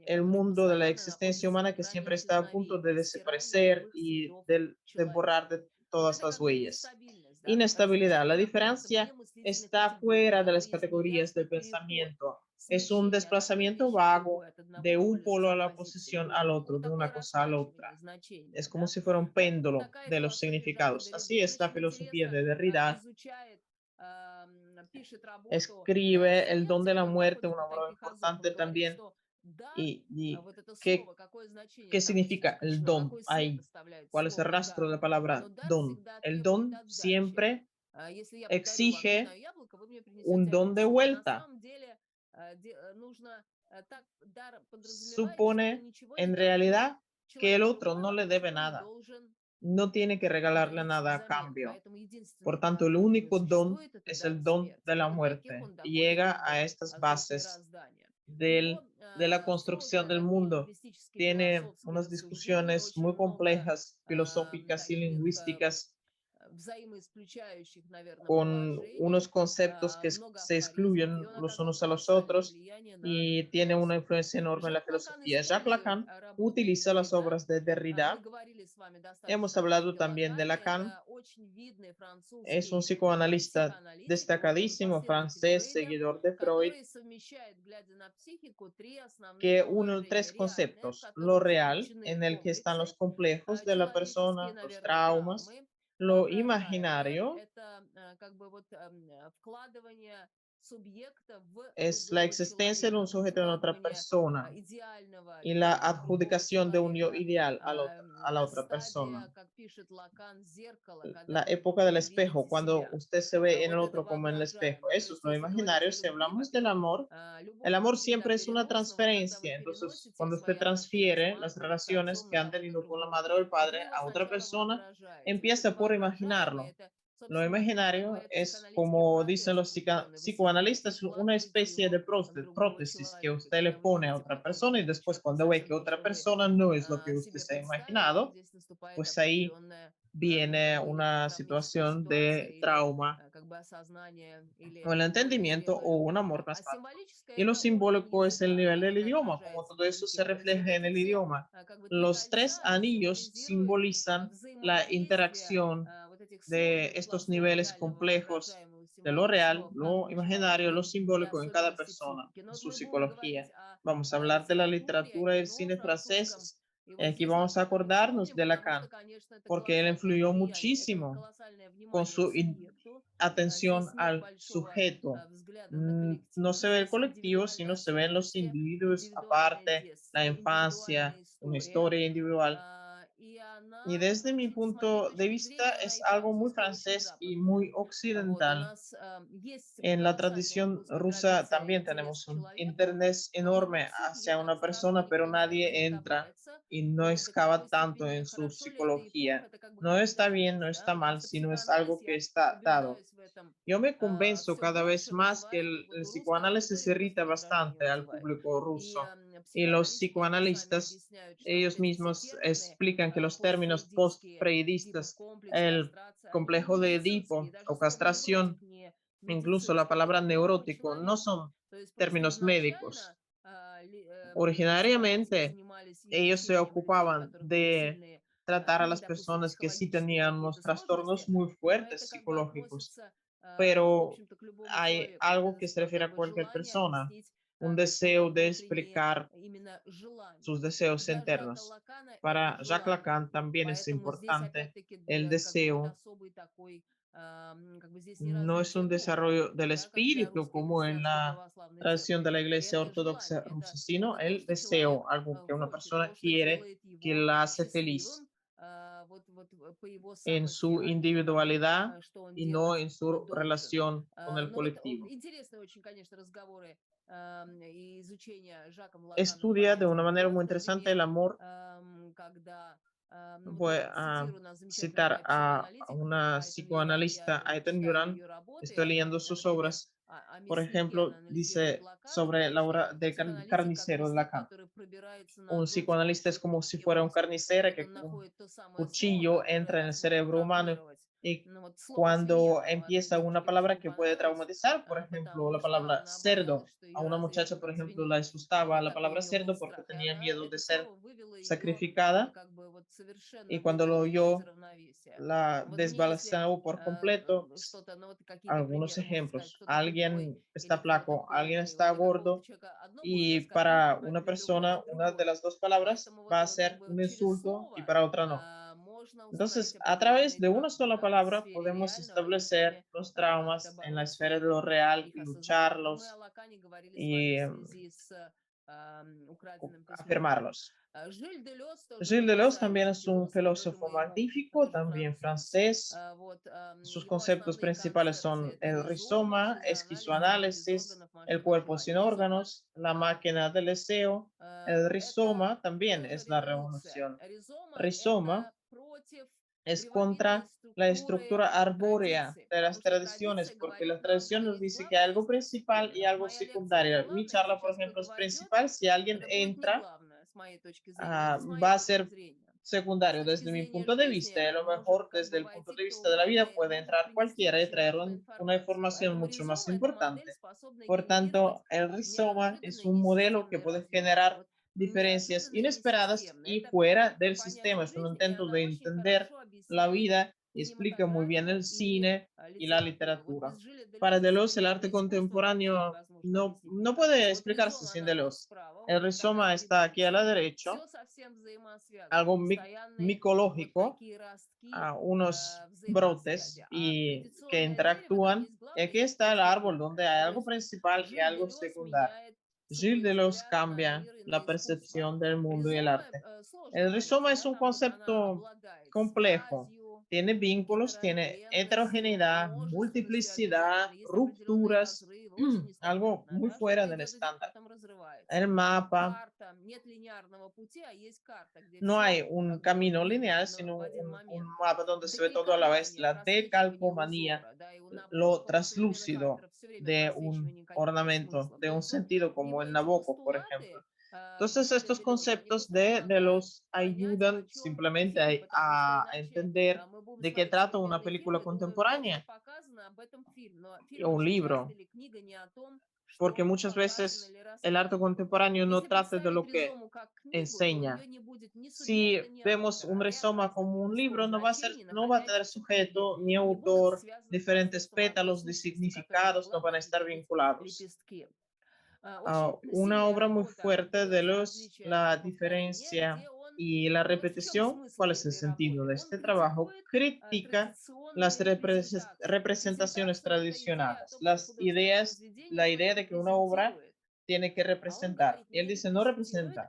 el mundo de la existencia humana que siempre está a punto de desaparecer y de borrar de todas las huellas. Inestabilidad. La diferencia está fuera de las categorías del pensamiento. Es un desplazamiento vago de un polo a la oposición al otro, de una cosa a la otra. Es como si fuera un péndulo de los significados. Así es la filosofía de Derrida. Escribe El don de la muerte, una obra importante también. ¿Y qué significa el don ahí? ¿Cuál es el rastro de la palabra don? El don siempre exige un don de vuelta. Supone en realidad que el otro no le debe nada, no tiene que regalarle nada a cambio. Por tanto, el único don es el don de la muerte. Y llega a estas bases de la construcción del mundo. Tiene unas discusiones muy complejas, filosóficas y lingüísticas, con unos conceptos que se excluyen los unos a los otros y tiene una influencia enorme en la filosofía. Jacques Lacan utiliza las obras de Derrida. Hemos hablado también de Lacan. Es un psicoanalista destacadísimo francés, seguidor de Freud, que une tres conceptos: lo real, en el que están los complejos de la persona, los traumas; lo imaginario, es la existencia de un sujeto en otra persona y la adjudicación de un yo ideal a la otra persona. La época del espejo, cuando usted se ve en el otro como en el espejo, eso es lo imaginario. Si hablamos del amor, el amor siempre es una transferencia. Entonces, cuando usted transfiere las relaciones que han tenido con la madre o el padre a otra persona, empieza por imaginarlo. Lo imaginario es, como dicen los psicoanalistas, una especie de prótesis que usted le pone a otra persona y después cuando ve que otra persona no es lo que usted se ha imaginado, pues ahí viene una situación de trauma o el entendimiento o un amor traspaso. Y lo simbólico es el nivel del idioma, como todo eso se refleja en el idioma. Los tres anillos simbolizan la interacción de estos niveles complejos de lo real, lo imaginario, lo simbólico en cada persona, en su psicología. Vamos a hablar de la literatura y el cine franceses. Aquí vamos a acordarnos de Lacan, porque él influyó muchísimo con su atención al sujeto. No se ve el colectivo, sino se ven los individuos aparte, la infancia, una historia individual. Y desde mi punto de vista es algo muy francés y muy occidental. En la tradición rusa también tenemos un interés enorme hacia una persona, pero nadie entra y no excava tanto en su psicología. No está bien, no está mal, sino es algo que está dado. Yo me convenzo cada vez más que el psicoanálisis irrita bastante al público ruso y los psicoanalistas ellos mismos explican que los términos post-freudistas, el complejo de Edipo o castración, incluso la palabra neurótico, no son términos médicos. Originariamente ellos se ocupaban de tratar a las personas que sí tenían unos trastornos muy fuertes psicológicos, pero hay algo que se refiere a cualquier persona, un deseo de explicar sus deseos internos. Para Jacques Lacan también es importante el deseo. No es un desarrollo del espíritu como en la tradición de la Iglesia Ortodoxa rusa, sino el deseo, algo que una persona quiere, que la hace feliz en su individualidad y no en su relación con el colectivo. Estudia de una manera muy interesante el amor. Voy a citar a una psicoanalista, Ayten Yuran. Estoy leyendo sus obras. Por ejemplo, dice sobre la obra de Carnicero de Lacan. Un psicoanalista es como si fuera un carnicero que con un cuchillo entra en el cerebro humano y cuando empieza una palabra que puede traumatizar, por ejemplo, la palabra cerdo. A una muchacha, por ejemplo, la asustaba la palabra cerdo porque tenía miedo de ser sacrificada y cuando lo oyó la desbalanceó por completo. Algunos ejemplos: alguien está flaco, alguien está gordo, y para una persona una de las dos palabras va a ser un insulto y para otra no. Entonces, a través de una sola palabra podemos establecer los traumas en la esfera de lo real y lucharlos y afirmarlos. Gilles Deleuze también es un filósofo magnífico, también francés. Sus conceptos principales son el rizoma, esquizoanálisis, el cuerpo sin órganos, la máquina del deseo. El rizoma también es la revolución. Rizoma es contra la estructura arbórea de las tradiciones, porque la tradición nos dice que hay algo principal y algo secundario. Mi charla, por ejemplo, es principal. Si alguien entra, va a ser secundario desde mi punto de vista. A lo mejor desde el punto de vista de la vida puede entrar cualquiera y traer una información mucho más importante. Por tanto, el rizoma es un modelo que puede generar diferencias inesperadas y fuera del sistema. Es un intento de entender la vida y explica muy bien el cine y la literatura. Para Deleuze, el arte contemporáneo no puede explicarse sin Deleuze. El rizoma está aquí a la derecha, algo micológico, unos brotes y que interactúan. Y aquí está el árbol donde hay algo principal y algo secundario. Gilles Deleuze cambia la percepción del mundo y el arte. El rizoma es un concepto complejo. Tiene vínculos, tiene heterogeneidad, multiplicidad, rupturas, algo muy fuera del estándar. El mapa, no hay un camino lineal, sino un mapa donde se ve todo a la vez. La decalcomanía, lo traslúcido de un ornamento, de un sentido como el Nabucco, por ejemplo. Entonces, estos conceptos de los ayudan simplemente a entender de qué trata una película contemporánea o un libro, porque muchas veces el arte contemporáneo no trata de lo que enseña. Si vemos un rizoma como un libro, no va a tener sujeto ni autor, diferentes pétalos de significados no van a estar vinculados. Una obra muy fuerte de la diferencia y la repetición. ¿Cuál es el sentido de este trabajo? Critica las representaciones tradicionales, la idea de que una obra tiene que representar. Y él dice, no representa,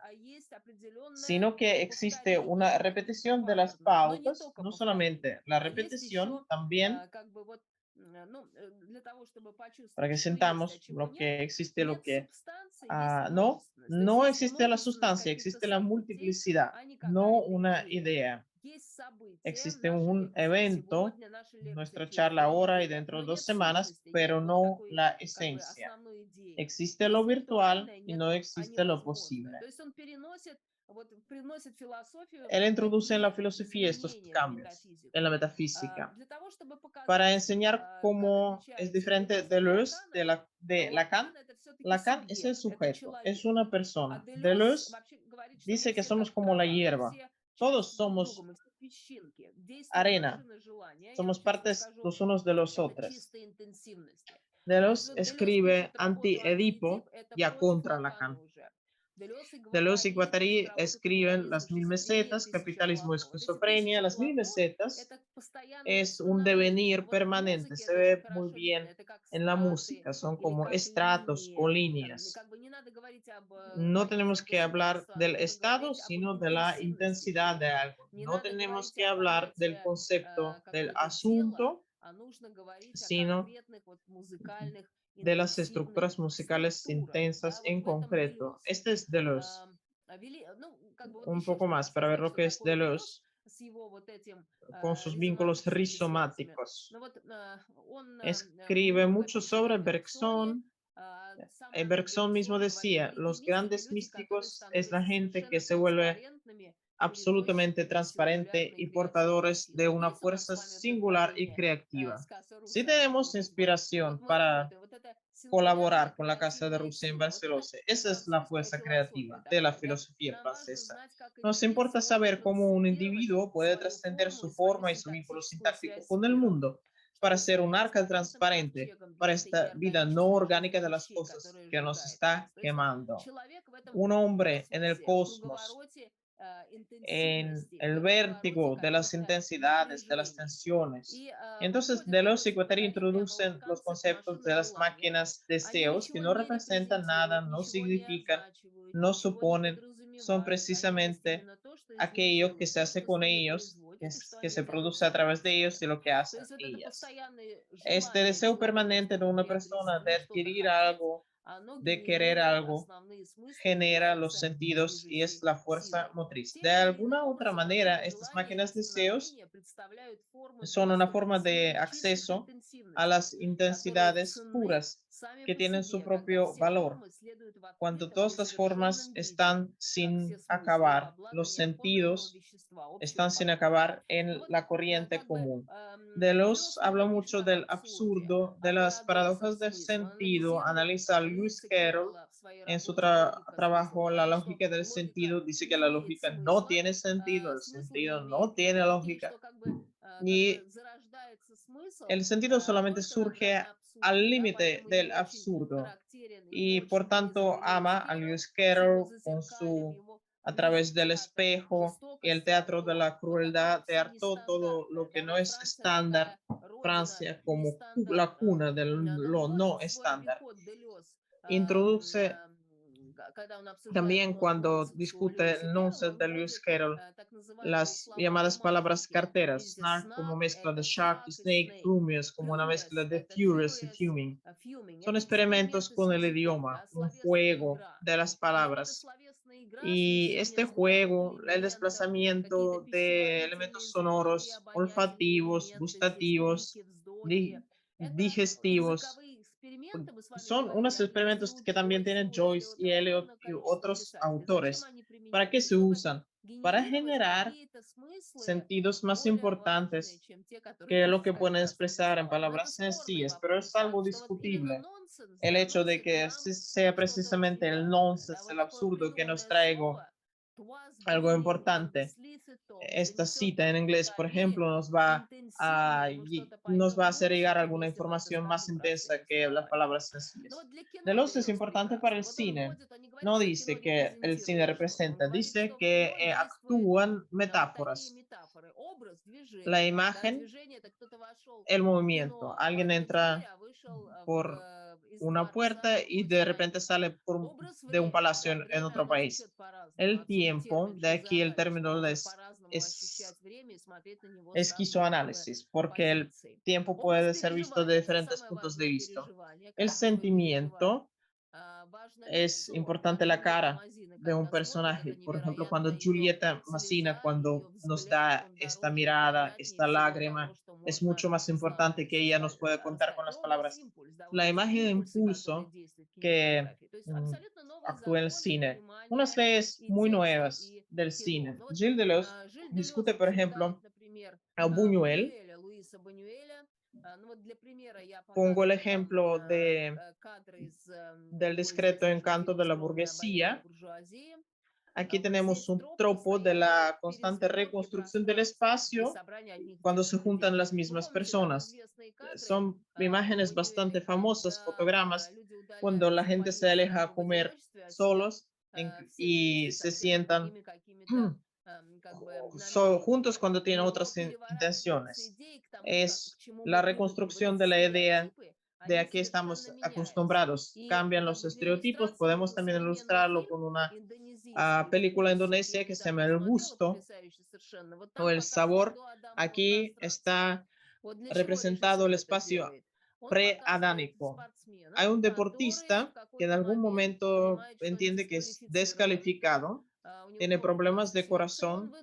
sino que existe una repetición de las pautas, no solamente la repetición, también para que sintamos lo que existe, lo que no existe la sustancia, existe la multiplicidad, no una idea. Existe un evento, nuestra charla ahora y dentro de 2 semanas, pero no la esencia. Existe lo virtual y no existe lo posible. Él introduce en la filosofía estos cambios, en la metafísica, para enseñar cómo es diferente Deleuze de Lacan. Lacan es el sujeto, es una persona. Deleuze dice que somos como la hierba. Todos somos arena. Somos partes los unos de los otros. Deleuze escribe anti-Edipo, ya contra Lacan. Deleuze y Guattari escriben Las Mil Mesetas, Capitalismo y Esquizofrenia. Las Mil Mesetas es un devenir permanente, se ve muy bien en la música, son como estratos o líneas. No tenemos que hablar del estado, sino de la intensidad de algo. No tenemos que hablar del concepto del asunto, sino de las estructuras musicales intensas en concreto. Este es Deleuze. Un poco más para ver lo que es Deleuze con sus vínculos rizomáticos. Escribe mucho sobre Bergson. Bergson mismo decía, los grandes místicos es la gente que se vuelve absolutamente transparente y portadores de una fuerza singular y creativa. Si tenemos inspiración para colaborar con la Casa de Rusia en Barcelona, esa es la fuerza creativa de la filosofía francesa. Nos importa saber cómo un individuo puede trascender su forma y su vínculo sintáctico con el mundo para ser un arca transparente para esta vida no orgánica de las cosas que nos está quemando. Un hombre en el cosmos, en el vértigo de las intensidades, de las tensiones. Entonces, Deleuze y Guattari introducen los conceptos de las máquinas deseos que no representan nada, no significan, no suponen, son precisamente aquello que se hace con ellos, que se produce a través de ellos y lo que hacen ellas. Este deseo permanente de una persona de adquirir algo, de querer algo, genera los sentidos y es la fuerza motriz. De alguna otra manera, estas máquinas de deseos son una forma de acceso a las intensidades puras que tienen su propio valor. Cuando todas las formas están sin acabar, los sentidos están sin acabar en la corriente común. Deleuze habla mucho del absurdo, de las paradojas del sentido, analiza a Lewis Carroll en su trabajo La lógica del sentido, dice que la lógica no tiene sentido, el sentido no tiene lógica y el sentido solamente surge al límite del absurdo y por tanto ama a Lewis Carroll con su a través del espejo y el teatro de la crueldad, te hartó todo lo que no es estándar, Francia como la cuna de lo no estándar. Introduce también cuando discute el nonsense de Lewis Carroll, las llamadas palabras carteras, snark como mezcla de shark y snake, frumious como una mezcla de furious y fuming. Son experimentos con el idioma, un juego de las palabras. Y este juego, el desplazamiento de elementos sonoros, olfativos, gustativos, digestivos, son unos experimentos que también tienen Joyce y Eliot y otros autores. ¿Para qué se usan? Para generar sentidos más importantes que lo que pueden expresar en palabras sencillas, pero es algo discutible. El hecho de que sea precisamente el nonsense, el absurdo que nos traigo algo importante. Esta cita en inglés, por ejemplo, nos va a hacer llegar alguna información más intensa que las palabras sencillas. Deleuze es importante para el cine. No dice que el cine representa, dice que actúan metáforas. La imagen, el movimiento. Alguien entra por una puerta y de repente sale de un palacio en otro país. El tiempo, de aquí el término es esquizoanálisis, porque el tiempo puede ser visto de diferentes puntos de vista. El sentimiento es importante, la cara de un personaje. Por ejemplo, cuando Julieta Massina, cuando nos da esta mirada, esta lágrima, es mucho más importante que ella nos puede contar con las palabras. La imagen de impulso que actúa en el cine. Unas leyes muy nuevas del cine. Gilles Deleuze discute, por ejemplo, a Buñuel. Pongo el ejemplo del discreto encanto de la burguesía, Aquí tenemos un tropo de la constante reconstrucción del espacio cuando se juntan las mismas personas. Son imágenes bastante famosas, fotogramas, cuando la gente se aleja a comer solos y se sientan juntos cuando tienen otras intenciones. Es la reconstrucción de la idea de a qué estamos acostumbrados. Cambian los estereotipos. Podemos también ilustrarlo con una película indonesia que se llama El Gusto o El Sabor. Aquí está representado el espacio preadánico. Hay un deportista que en algún momento entiende que es descalificado, tiene problemas de corazón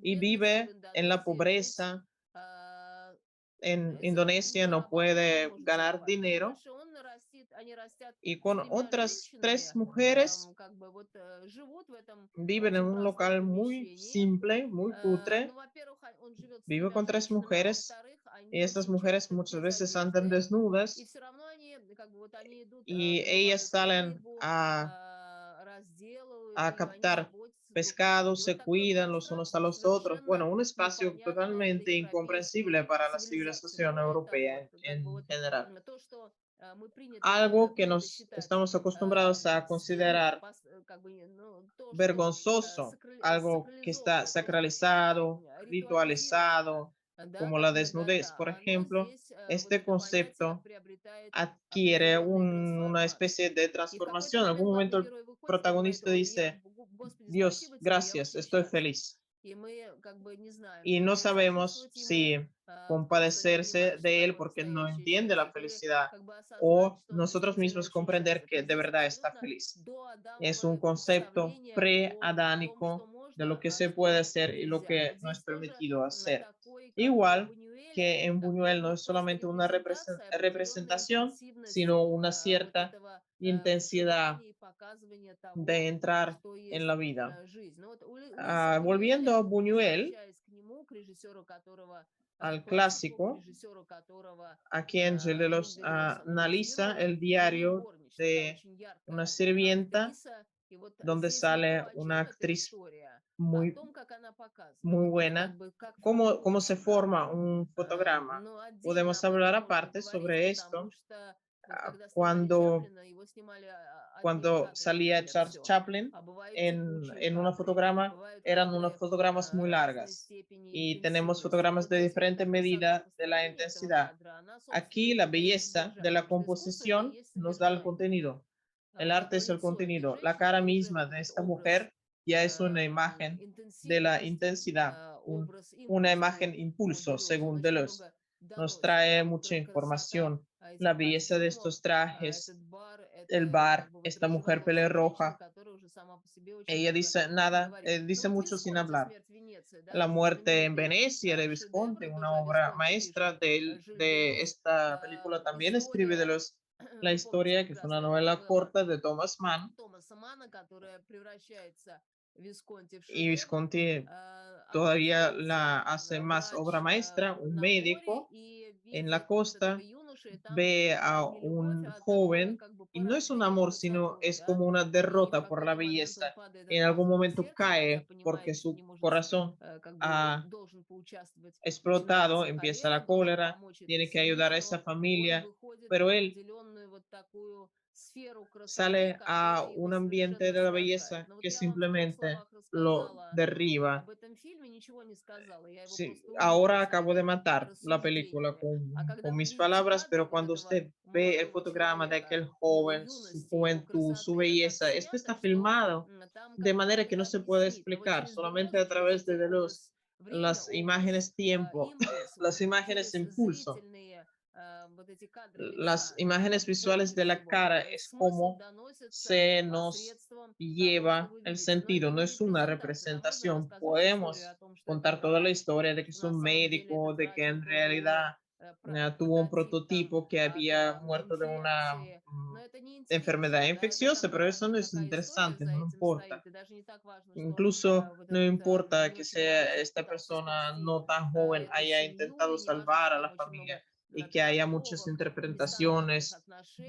y vive en la pobreza. En Indonesia no puede ganar dinero y con otras 3 mujeres viven en un local muy simple, muy cutre. Vive con 3 mujeres y estas mujeres muchas veces andan desnudas y ellas salen a captar pescado, se cuidan los unos a los otros. Bueno, un espacio totalmente incomprensible para la civilización europea en general. Algo que nos estamos acostumbrados a considerar vergonzoso, algo que está sacralizado, ritualizado, como la desnudez, por ejemplo, este concepto adquiere una especie de transformación. En algún momento el protagonista dice, Dios, gracias, estoy feliz. Y no sabemos si compadecerse de él porque no entiende la felicidad o nosotros mismos comprender que de verdad está feliz. Es un concepto pre-adánico de lo que se puede hacer y lo que no es permitido hacer. Igual que en Buñuel no es solamente una representación, sino una cierta intensidad de entrar en la vida. Volviendo a Buñuel, al clásico, aquí Angel los analiza el diario de una sirvienta donde sale una actriz muy, muy buena. ¿Cómo se forma un fotograma? Podemos hablar aparte sobre esto. Cuando salía Charles Chaplin en una fotograma, eran unos fotogramas muy largas y tenemos fotogramas de diferente medida de la intensidad. Aquí la belleza de la composición nos da el contenido. El arte es el contenido. La cara misma de esta mujer ya es una imagen de la intensidad, una imagen impulso, según Deleuze. Nos trae mucha información. La belleza de estos trajes, el bar, esta mujer pelirroja. Ella dice nada, dice mucho sin hablar. La muerte en Venecia de Visconti, una obra maestra de esta película, también escribe Deleuze la historia, que es una novela corta de Thomas Mann. Y Visconti todavía la hace más obra maestra, un médico en la costa ve a un joven y no es un amor, sino es como una derrota por la belleza. En algún momento cae porque su corazón ha explotado, empieza la cólera, tiene que ayudar a esa familia, pero él sale a un ambiente de la belleza que simplemente lo derriba. Sí, ahora acabo de matar la película con mis palabras, pero cuando usted ve el fotograma de aquel joven, su juventud, su belleza, esto está filmado de manera que no se puede explicar, solamente a través de las imágenes tiempo, las imágenes impulso. Las imágenes visuales de la cara es como se nos lleva el sentido, no es una representación. Podemos contar toda la historia de que es un médico, de que en realidad tuvo un prototipo que había muerto de una enfermedad infecciosa, pero eso no es interesante, no importa. Incluso no importa que sea esta persona no tan joven haya intentado salvar a la familia. y que haya muchas interpretaciones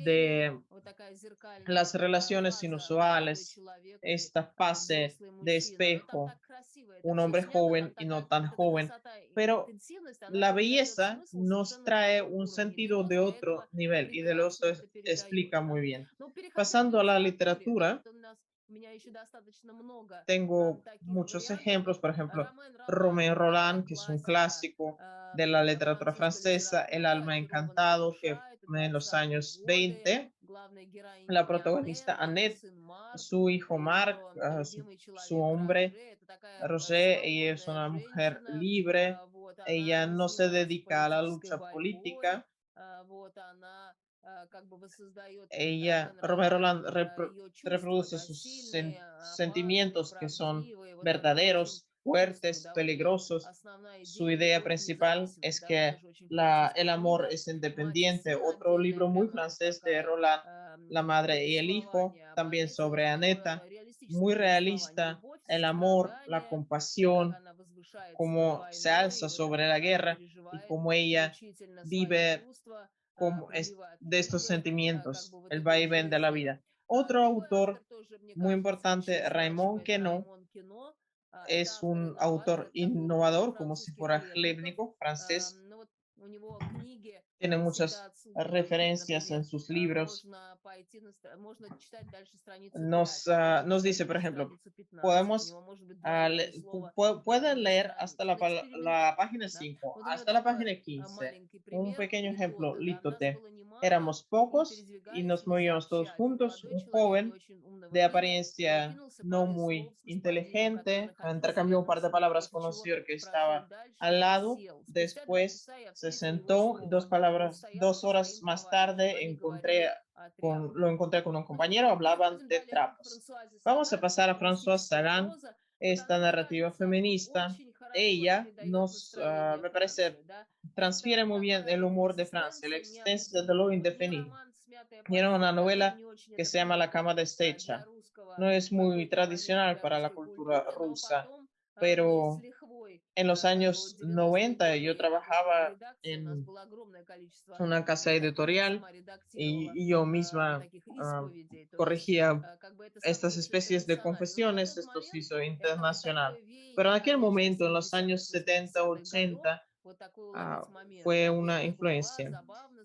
de las relaciones inusuales, esta fase de espejo, un hombre joven y no tan joven, pero la belleza nos trae un sentido de otro nivel y de lo explica muy bien. Pasando a la literatura, tengo muchos ejemplos, por ejemplo, Romain Rolland, que es un clásico de la literatura francesa, El alma encantado, que en los años 20, la protagonista Annette, su hijo Marc, su hombre Roger, ella es una mujer libre, ella no se dedica a la lucha política, ella, Robert Roland, reproduce sus sentimientos que son verdaderos, fuertes, peligrosos. Su idea principal es que el amor es independiente. Otro libro muy francés de Roland, La madre y el hijo, también sobre Aneta, muy realista, el amor, la compasión, cómo se alza sobre la guerra y cómo ella vive como de estos sentimientos, el vaivén de la vida. Otro autor muy importante, Raymond Queneau, es un autor innovador, como si fuera Hlebnikov, francés. Tiene muchas referencias en sus libros. Nos dice, por ejemplo, podemos pueden leer hasta la página 5, hasta la página 15. Un pequeño ejemplo, Litote. Éramos pocos y nos movíamos todos juntos. Un joven de apariencia no muy inteligente, intercambió un par de palabras con un señor que estaba al lado, después se sentó, 2 horas más tarde lo encontré con un compañero, hablaban de trapos. Vamos a pasar a Françoise Sagan, esta narrativa feminista. Ella me parece, transfiere muy bien el humor de Francia, la existencia de lo indefinido. Era una novela que se llama La cama deshecha. No es muy tradicional para la cultura rusa, pero en los años 90 yo trabajaba en una casa editorial y yo misma corregía estas especies de confesiones. Esto se hizo internacional. Pero en aquel momento, en los años 70, 80, fue una influencia.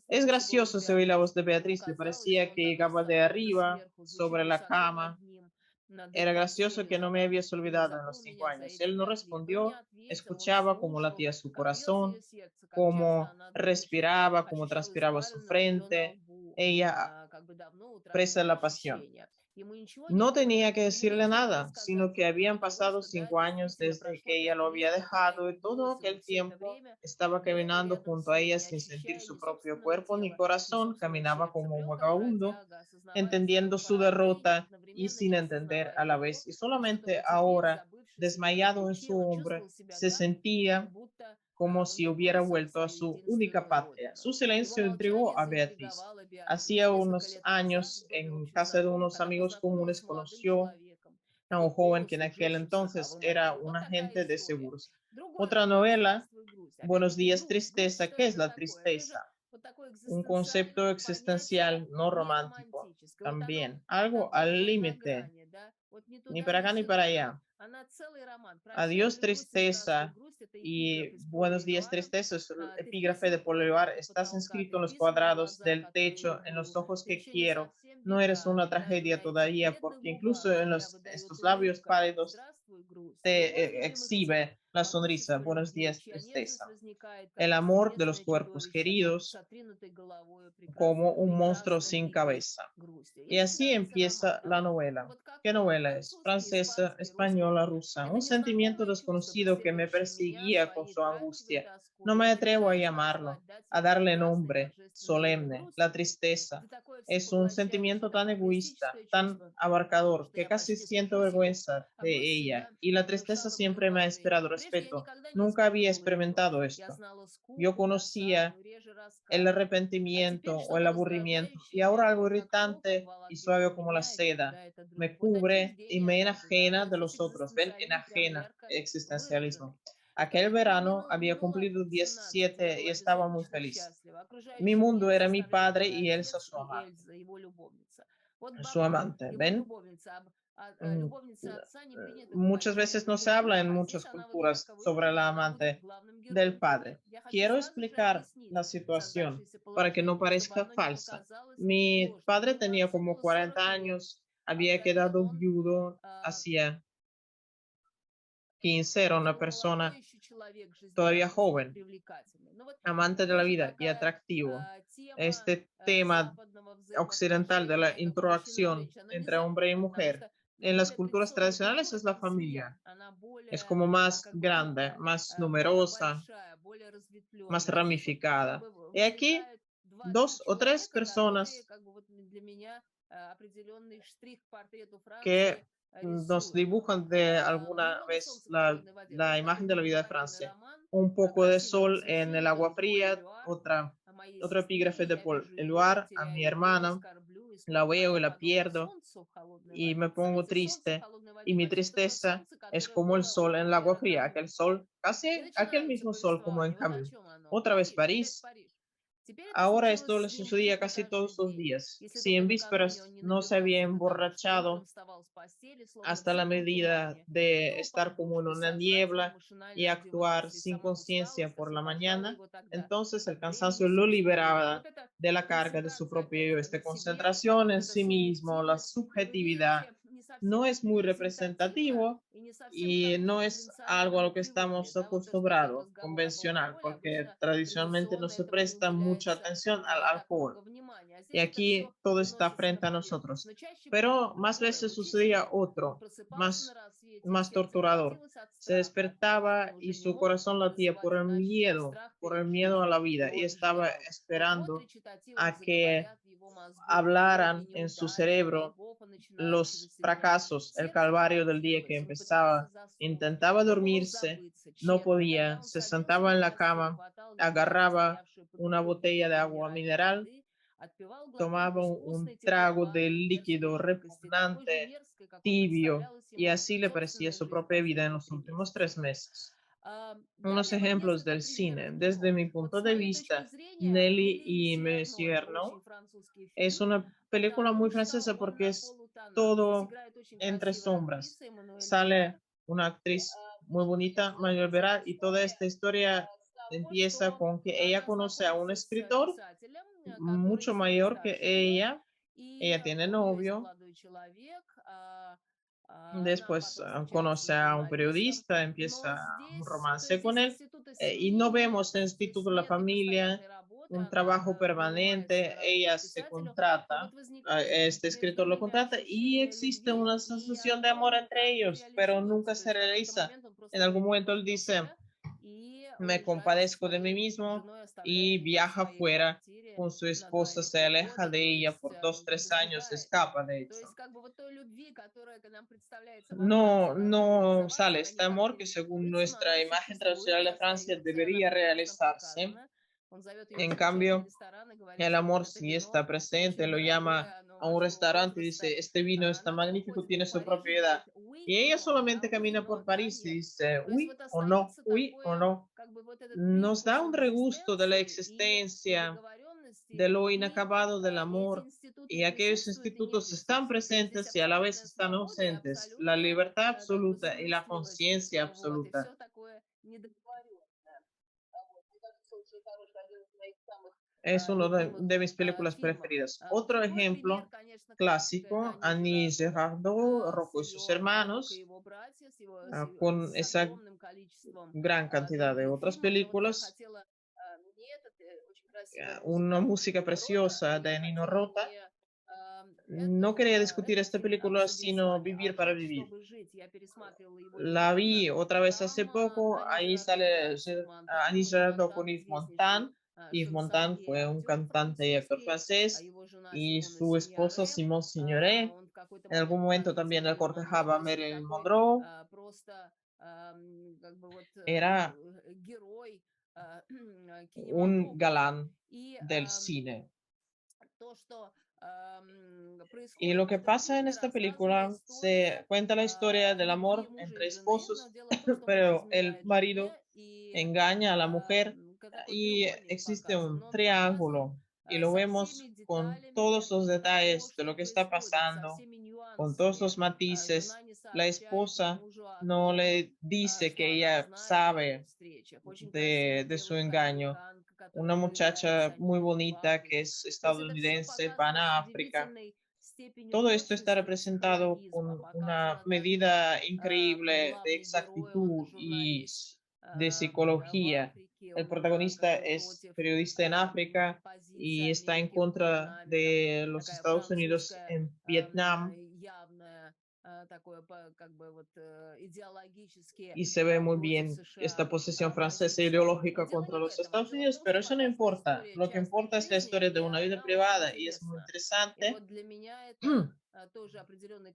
Es gracioso, se oí la voz de Beatriz, le parecía que llegaba de arriba, sobre la cama. Era gracioso que no me habías olvidado en los 5 años. Él no respondió, escuchaba cómo latía su corazón, cómo respiraba, cómo transpiraba su frente. Ella presa de la pasión. No tenía que decirle nada, sino que habían pasado 5 años desde que ella lo había dejado y todo aquel tiempo estaba caminando junto a ella sin sentir su propio cuerpo ni corazón, caminaba como un vagabundo, entendiendo su derrota y sin entender a la vez. Y solamente ahora, desmayado en su hombro, se sentía como si hubiera vuelto a su única patria. Su silencio intrigó a Beatriz. Hacía unos años, en casa de unos amigos comunes, conoció a un joven que en aquel entonces era un agente de seguros. Otra novela, Buenos días, tristeza. ¿Qué es la tristeza? Un concepto existencial, no romántico. También algo al límite, ni para acá ni para allá. Adiós, tristeza y buenos días, tristeza. Es el epígrafe de Polivar. Estás inscrito en los cuadrados del techo, en los ojos que quiero. No eres una tragedia todavía, porque incluso en estos labios pálidos te exhibe la sonrisa. Buenos días, tristeza. El amor de los cuerpos queridos como un monstruo sin cabeza. Y así empieza la novela. ¿Qué novela es? Francesa, española, rusa. Un sentimiento desconocido que me perseguía con su angustia. No me atrevo a llamarlo, a darle nombre solemne. La tristeza es un sentimiento tan egoísta, tan abarcador, que casi siento vergüenza de ella. Y la tristeza siempre me ha esperado respeto. Nunca había experimentado esto. Yo conocía el arrepentimiento o el aburrimiento, y ahora algo irritante y suave como la seda me cubre y me enajena de los otros. Ven, enajena, existencialismo. Aquel verano había cumplido 17 y estaba muy feliz. Mi mundo era mi padre y Elsa su amante, ¿ven? Mm, Muchas veces no se habla en muchas culturas sobre la amante del padre. Quiero explicar la situación para que no parezca falsa. Mi padre tenía como 40 años, había quedado viudo hacía 15, era una persona todavía joven, amante de la vida y atractivo. Este tema occidental de la interacción entre hombre y mujer en las culturas tradicionales es la familia. Es como más grande, más numerosa, más ramificada. Y aquí dos o tres personas que nos dibujan de alguna vez la imagen de la vida de Francia. Un poco de sol en el agua fría, otro epígrafe de Paul Eluard, a mi hermana, la veo y la pierdo y me pongo triste. Y mi tristeza es como el sol en el agua fría, aquel sol, casi aquel mismo sol como en Camus. Otra vez París. Ahora esto le sucedía casi todos los días. Si en vísperas no se había emborrachado hasta la medida de estar como en una niebla y actuar sin conciencia por la mañana, entonces el cansancio lo liberaba de la carga de su propio yo. Esta concentración en sí mismo, la subjetividad, no es muy representativo y no es algo a lo que estamos acostumbrados, convencional, porque tradicionalmente no se presta mucha atención al alcohol. Y aquí todo está frente a nosotros. Pero más veces sucedía otro, más torturador. Se despertaba y su corazón latía por el miedo a la vida, y estaba esperando a que hablaran en su cerebro los fracasos, el calvario del día que empezaba. Intentaba dormirse, no podía, se sentaba en la cama, agarraba una botella de agua mineral, tomaba un trago de líquido repugnante, tibio, y así le parecía su propia vida en los últimos 3 meses. Unos ejemplos del cine. Desde mi punto de vista, Nelly y Monsieur Arnaud es una película muy francesa porque es todo entre sombras. Sale una actriz muy bonita, Manuel Vera, y toda esta historia empieza con que ella conoce a un escritor mucho mayor que ella tiene novio, después conoce a un periodista, empieza un romance con él, y no vemos en el Instituto de la Familia un trabajo permanente, ella se contrata, este escritor lo contrata y existe una sensación de amor entre ellos, pero nunca se realiza. En algún momento él dice, me compadezco de mí mismo y viaja fuera con su esposa, se aleja de ella por 2, 3 años, escapa de hecho. No sale este amor que según nuestra imagen tradicional de Francia debería realizarse. En cambio, el amor sí está presente, lo llama a un restaurante y dice, este vino está magnífico, tiene su propiedad. Y ella solamente camina por París y dice, uy o no. Nos da un regusto de la existencia, de lo inacabado del amor, y aquellos institutos están presentes y a la vez están ausentes, la libertad absoluta y la conciencia absoluta. Es uno de mis películas preferidas. Otro ejemplo clásico, Annie Girardot, Rocco y sus hermanos, con esa gran cantidad de otras películas, una música preciosa de Nino Rota. No quería discutir esta película, sino Vivir para Vivir. La vi otra vez hace poco, ahí sale Annie Girardot con Yves Montand. Yves Montand fue un cantante y actor francés, y su esposa Simone Signoret. En algún momento también él cortejaba a Marilyn Monroe. Era un galán del cine. Y lo que pasa en esta película, se cuenta la historia del amor entre esposos, pero el marido engaña a la mujer y existe un triángulo y lo vemos con todos los detalles de lo que está pasando, con todos los matices. La esposa no le dice que ella sabe de su engaño. Una muchacha muy bonita que es estadounidense, van a África. Todo esto está representado con una medida increíble de exactitud y de psicología. El protagonista es periodista en África y está en contra de los Estados Unidos en Vietnam y se ve muy bien esta posición francesa ideológica contra los Estados Unidos, pero eso no importa. Lo que importa es la historia de una vida privada y es muy interesante.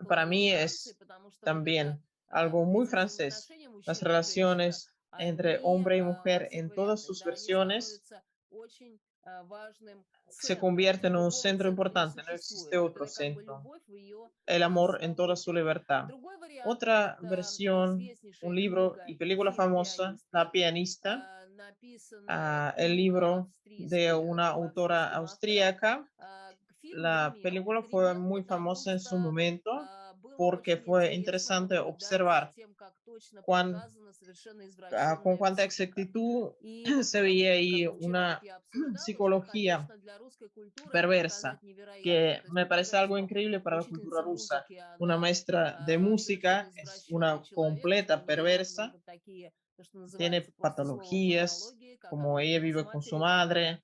Para mí es también algo muy francés, las relaciones entre hombre y mujer en todas sus versiones se convierten en un centro importante, no existe otro centro. El amor en toda su libertad. Otra versión, un libro y película famosa, La pianista, el libro de una autora austríaca. La película fue muy famosa en su momento porque fue interesante observar cuán, con cuánta exactitud se veía ahí una psicología perversa, que me parece algo increíble para la cultura rusa. Una maestra de música es una completa perversa, tiene patologías, como ella vive con su madre,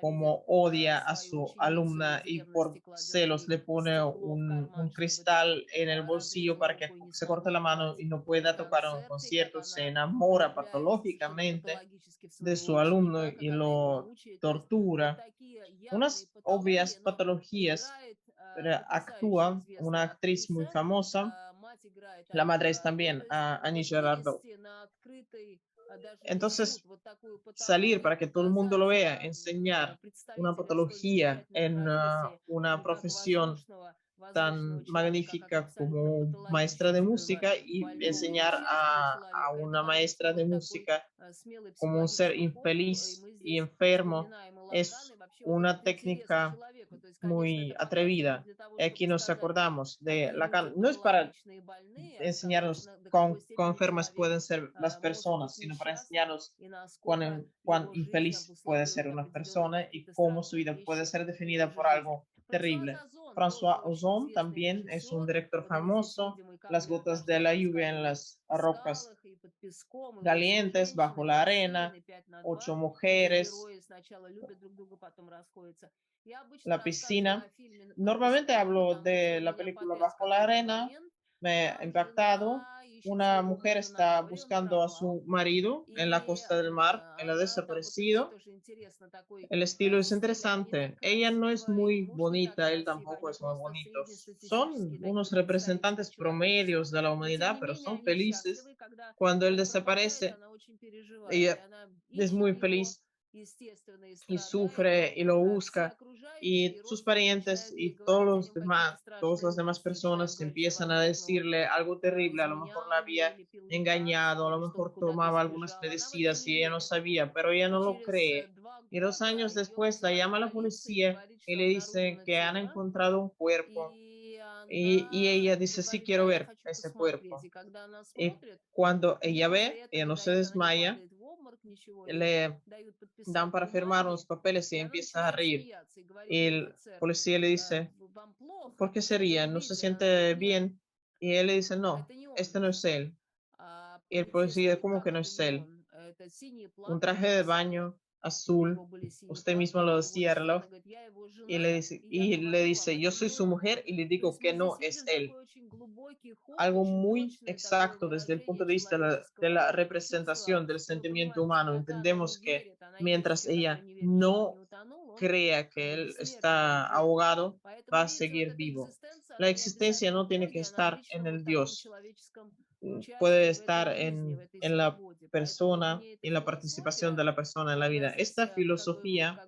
como odia a su alumna y por celos le pone un cristal en el bolsillo para que se corte la mano y no pueda tocar en un concierto, se enamora patológicamente de su alumno y lo tortura. Unas obvias patologías, pero actúa una actriz muy famosa, la madre es también Annie Girardot. Entonces, salir para que todo el mundo lo vea, enseñar una patología en una profesión tan magnífica como maestra de música y enseñar a una maestra de música como un ser infeliz y enfermo es una técnica muy atrevida. Aquí nos acordamos de Lacan. No es para enseñarnos cuán enfermas pueden ser las personas, sino para enseñarnos cuán infeliz puede ser una persona y cómo su vida puede ser definida por algo terrible. François Ozon también es un director famoso. Las gotas de la lluvia en las rocas calientes, bajo la arena, ocho mujeres, la piscina. Normalmente hablo de la película Bajo la arena. Me ha impactado. Una mujer está buscando a su marido en la costa del mar. Él ha desaparecido. El estilo es interesante. Ella no es muy bonita, él tampoco es muy bonito. Son unos representantes promedios de la humanidad, pero son felices. Cuando él desaparece, ella es muy feliz y sufre y lo busca y sus parientes y todas las demás personas empiezan a decirle algo terrible, a lo mejor la había engañado, a lo mejor tomaba algunas medicinas y ella no sabía, pero ella no lo cree. Y 2 años después la llama a la policía y le dice que han encontrado un cuerpo y ella dice, sí, quiero ver ese cuerpo. Y cuando ella ve, ella no se desmaya, le dan para firmar unos papeles y empieza a reír. Y el policía le dice, ¿por qué se ríe? ¿No se siente bien? Y él le dice, no, este no es él. Y el policía, ¿cómo que no es él? Un traje de baño azul, usted mismo lo decía, reloj, y le dice, yo soy su mujer y le digo que no es él. Algo muy exacto desde el punto de vista de la representación del sentimiento humano. Entendemos que mientras ella no crea que él está ahogado, va a seguir vivo. La existencia no tiene que estar en el Dios, puede estar en la persona, en la participación de la persona en la vida. Esta filosofía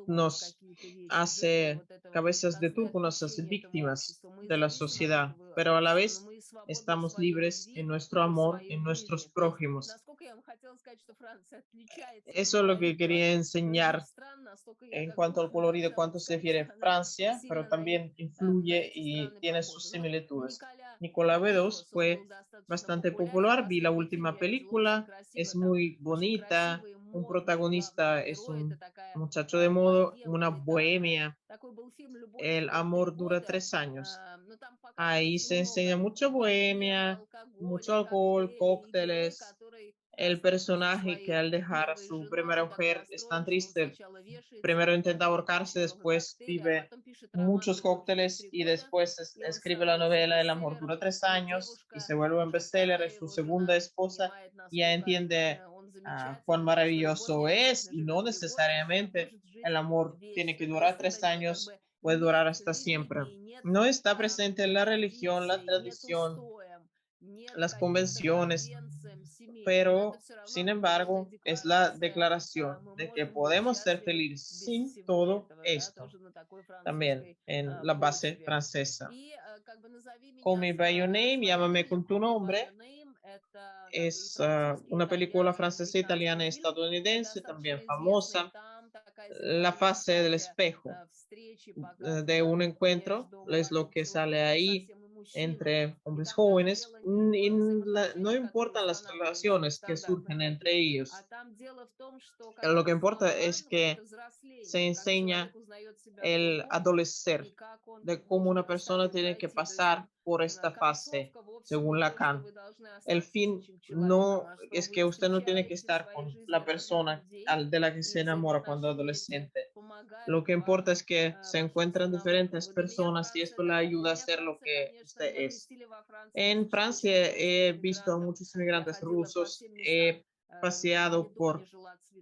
nos hace cabezas de turco, nos hace víctimas de la sociedad, pero a la vez estamos libres en nuestro amor, en nuestros prójimos. Eso es lo que quería enseñar en cuanto al colorido, cuánto se refiere a Francia, pero también influye y tiene sus similitudes. Nicolas Bedos fue bastante popular, vi la última película, es muy bonita, un protagonista es un muchacho de modo, una bohemia, el amor dura 3 años. Ahí se enseña mucha bohemia, mucho alcohol, cócteles. El personaje que al dejar a su primera mujer es tan triste, primero intenta ahorcarse, después vive muchos cócteles y después escribe la novela El amor dura 3 años y se vuelve un bestseller. Es su segunda esposa y ya entiende cuán maravilloso es y no necesariamente el amor tiene que durar 3 años, puede durar hasta siempre. No está presente en la religión, la tradición, las convenciones, pero sin embargo es la declaración de que podemos ser felices sin todo esto, también en la base francesa. Call Me By Your Name, Llámame con tu nombre, es una película francesa, italiana y estadounidense, también famosa. La fase del espejo, de un encuentro, es lo que sale ahí entre hombres jóvenes, y no importan las relaciones que surgen entre ellos. Lo que importa es que se enseña el adolecer, de cómo una persona tiene que pasar por esta fase, según Lacan. El fin no es que usted no tiene que estar con la persona de la que se enamora cuando adolescente. Lo que importa es que se encuentran diferentes personas y esto le ayuda a ser lo que usted es. En Francia he visto a muchos inmigrantes rusos, he paseado por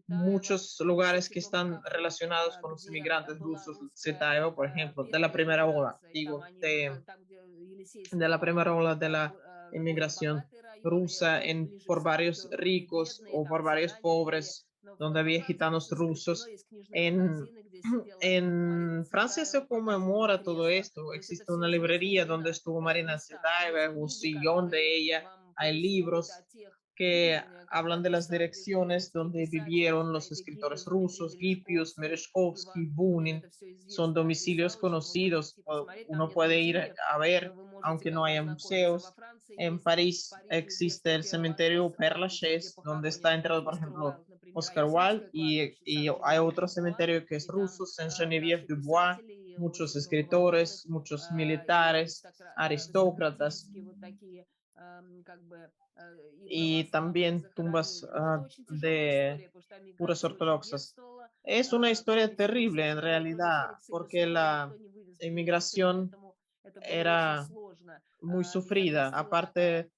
muchos lugares que están relacionados con los inmigrantes rusos, Tsetaevo, por ejemplo, de la primera ola, digo, de la primera ola de la inmigración rusa, por varios ricos o por varios pobres, donde había gitanos rusos. En, en Francia se conmemora todo esto. Existe una librería donde estuvo Marina Tsvetaeva, un sillón de ella, hay libros que hablan de las direcciones donde vivieron los escritores rusos, Hippius, Merezhkovsky, Bunin, son domicilios conocidos, uno puede ir a ver, aunque no haya museos. En París existe el cementerio Père Lachaise, donde está enterrado, por ejemplo, Oscar Wilde, y hay otro cementerio que es ruso, Saint-Geneviève du Bois, muchos escritores, muchos militares, aristócratas, y también tumbas de puras ortodoxas. Es una historia terrible en realidad, porque la inmigración era muy sufrida. Aparte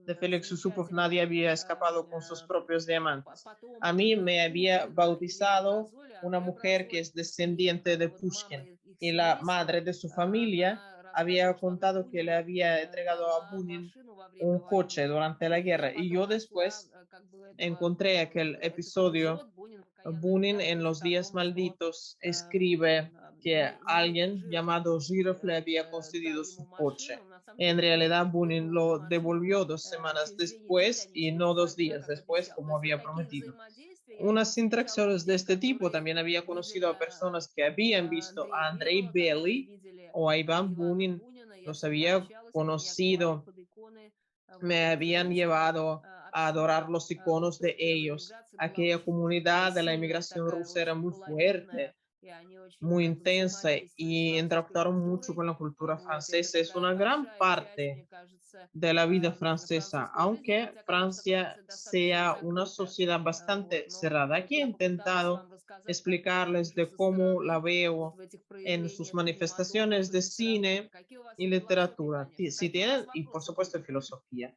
de Félix Yusupov, nadie había escapado con sus propios diamantes. A mí me había bautizado una mujer que es descendiente de Pushkin y la madre de su familia había contado que le había entregado a Bunin un coche durante la guerra y yo después encontré aquel episodio. Bunin en Los días malditos escribe que alguien llamado Zhirov le había concedido su coche. En realidad Bunin lo devolvió 2 semanas después y no 2 días después como había prometido. Unas interacciones de este tipo también había conocido a personas que habían visto a Andrei Belly o a Iván Bunin, los había conocido, me habían llevado a adorar los iconos de ellos. Aquella comunidad de la inmigración rusa era muy fuerte, muy intensa y interactuaron mucho con la cultura francesa. Es una gran parte de la vida francesa, aunque Francia sea una sociedad bastante cerrada. Aquí he intentado explicarles de cómo la veo en sus manifestaciones de cine y literatura, si tienen, y por supuesto filosofía.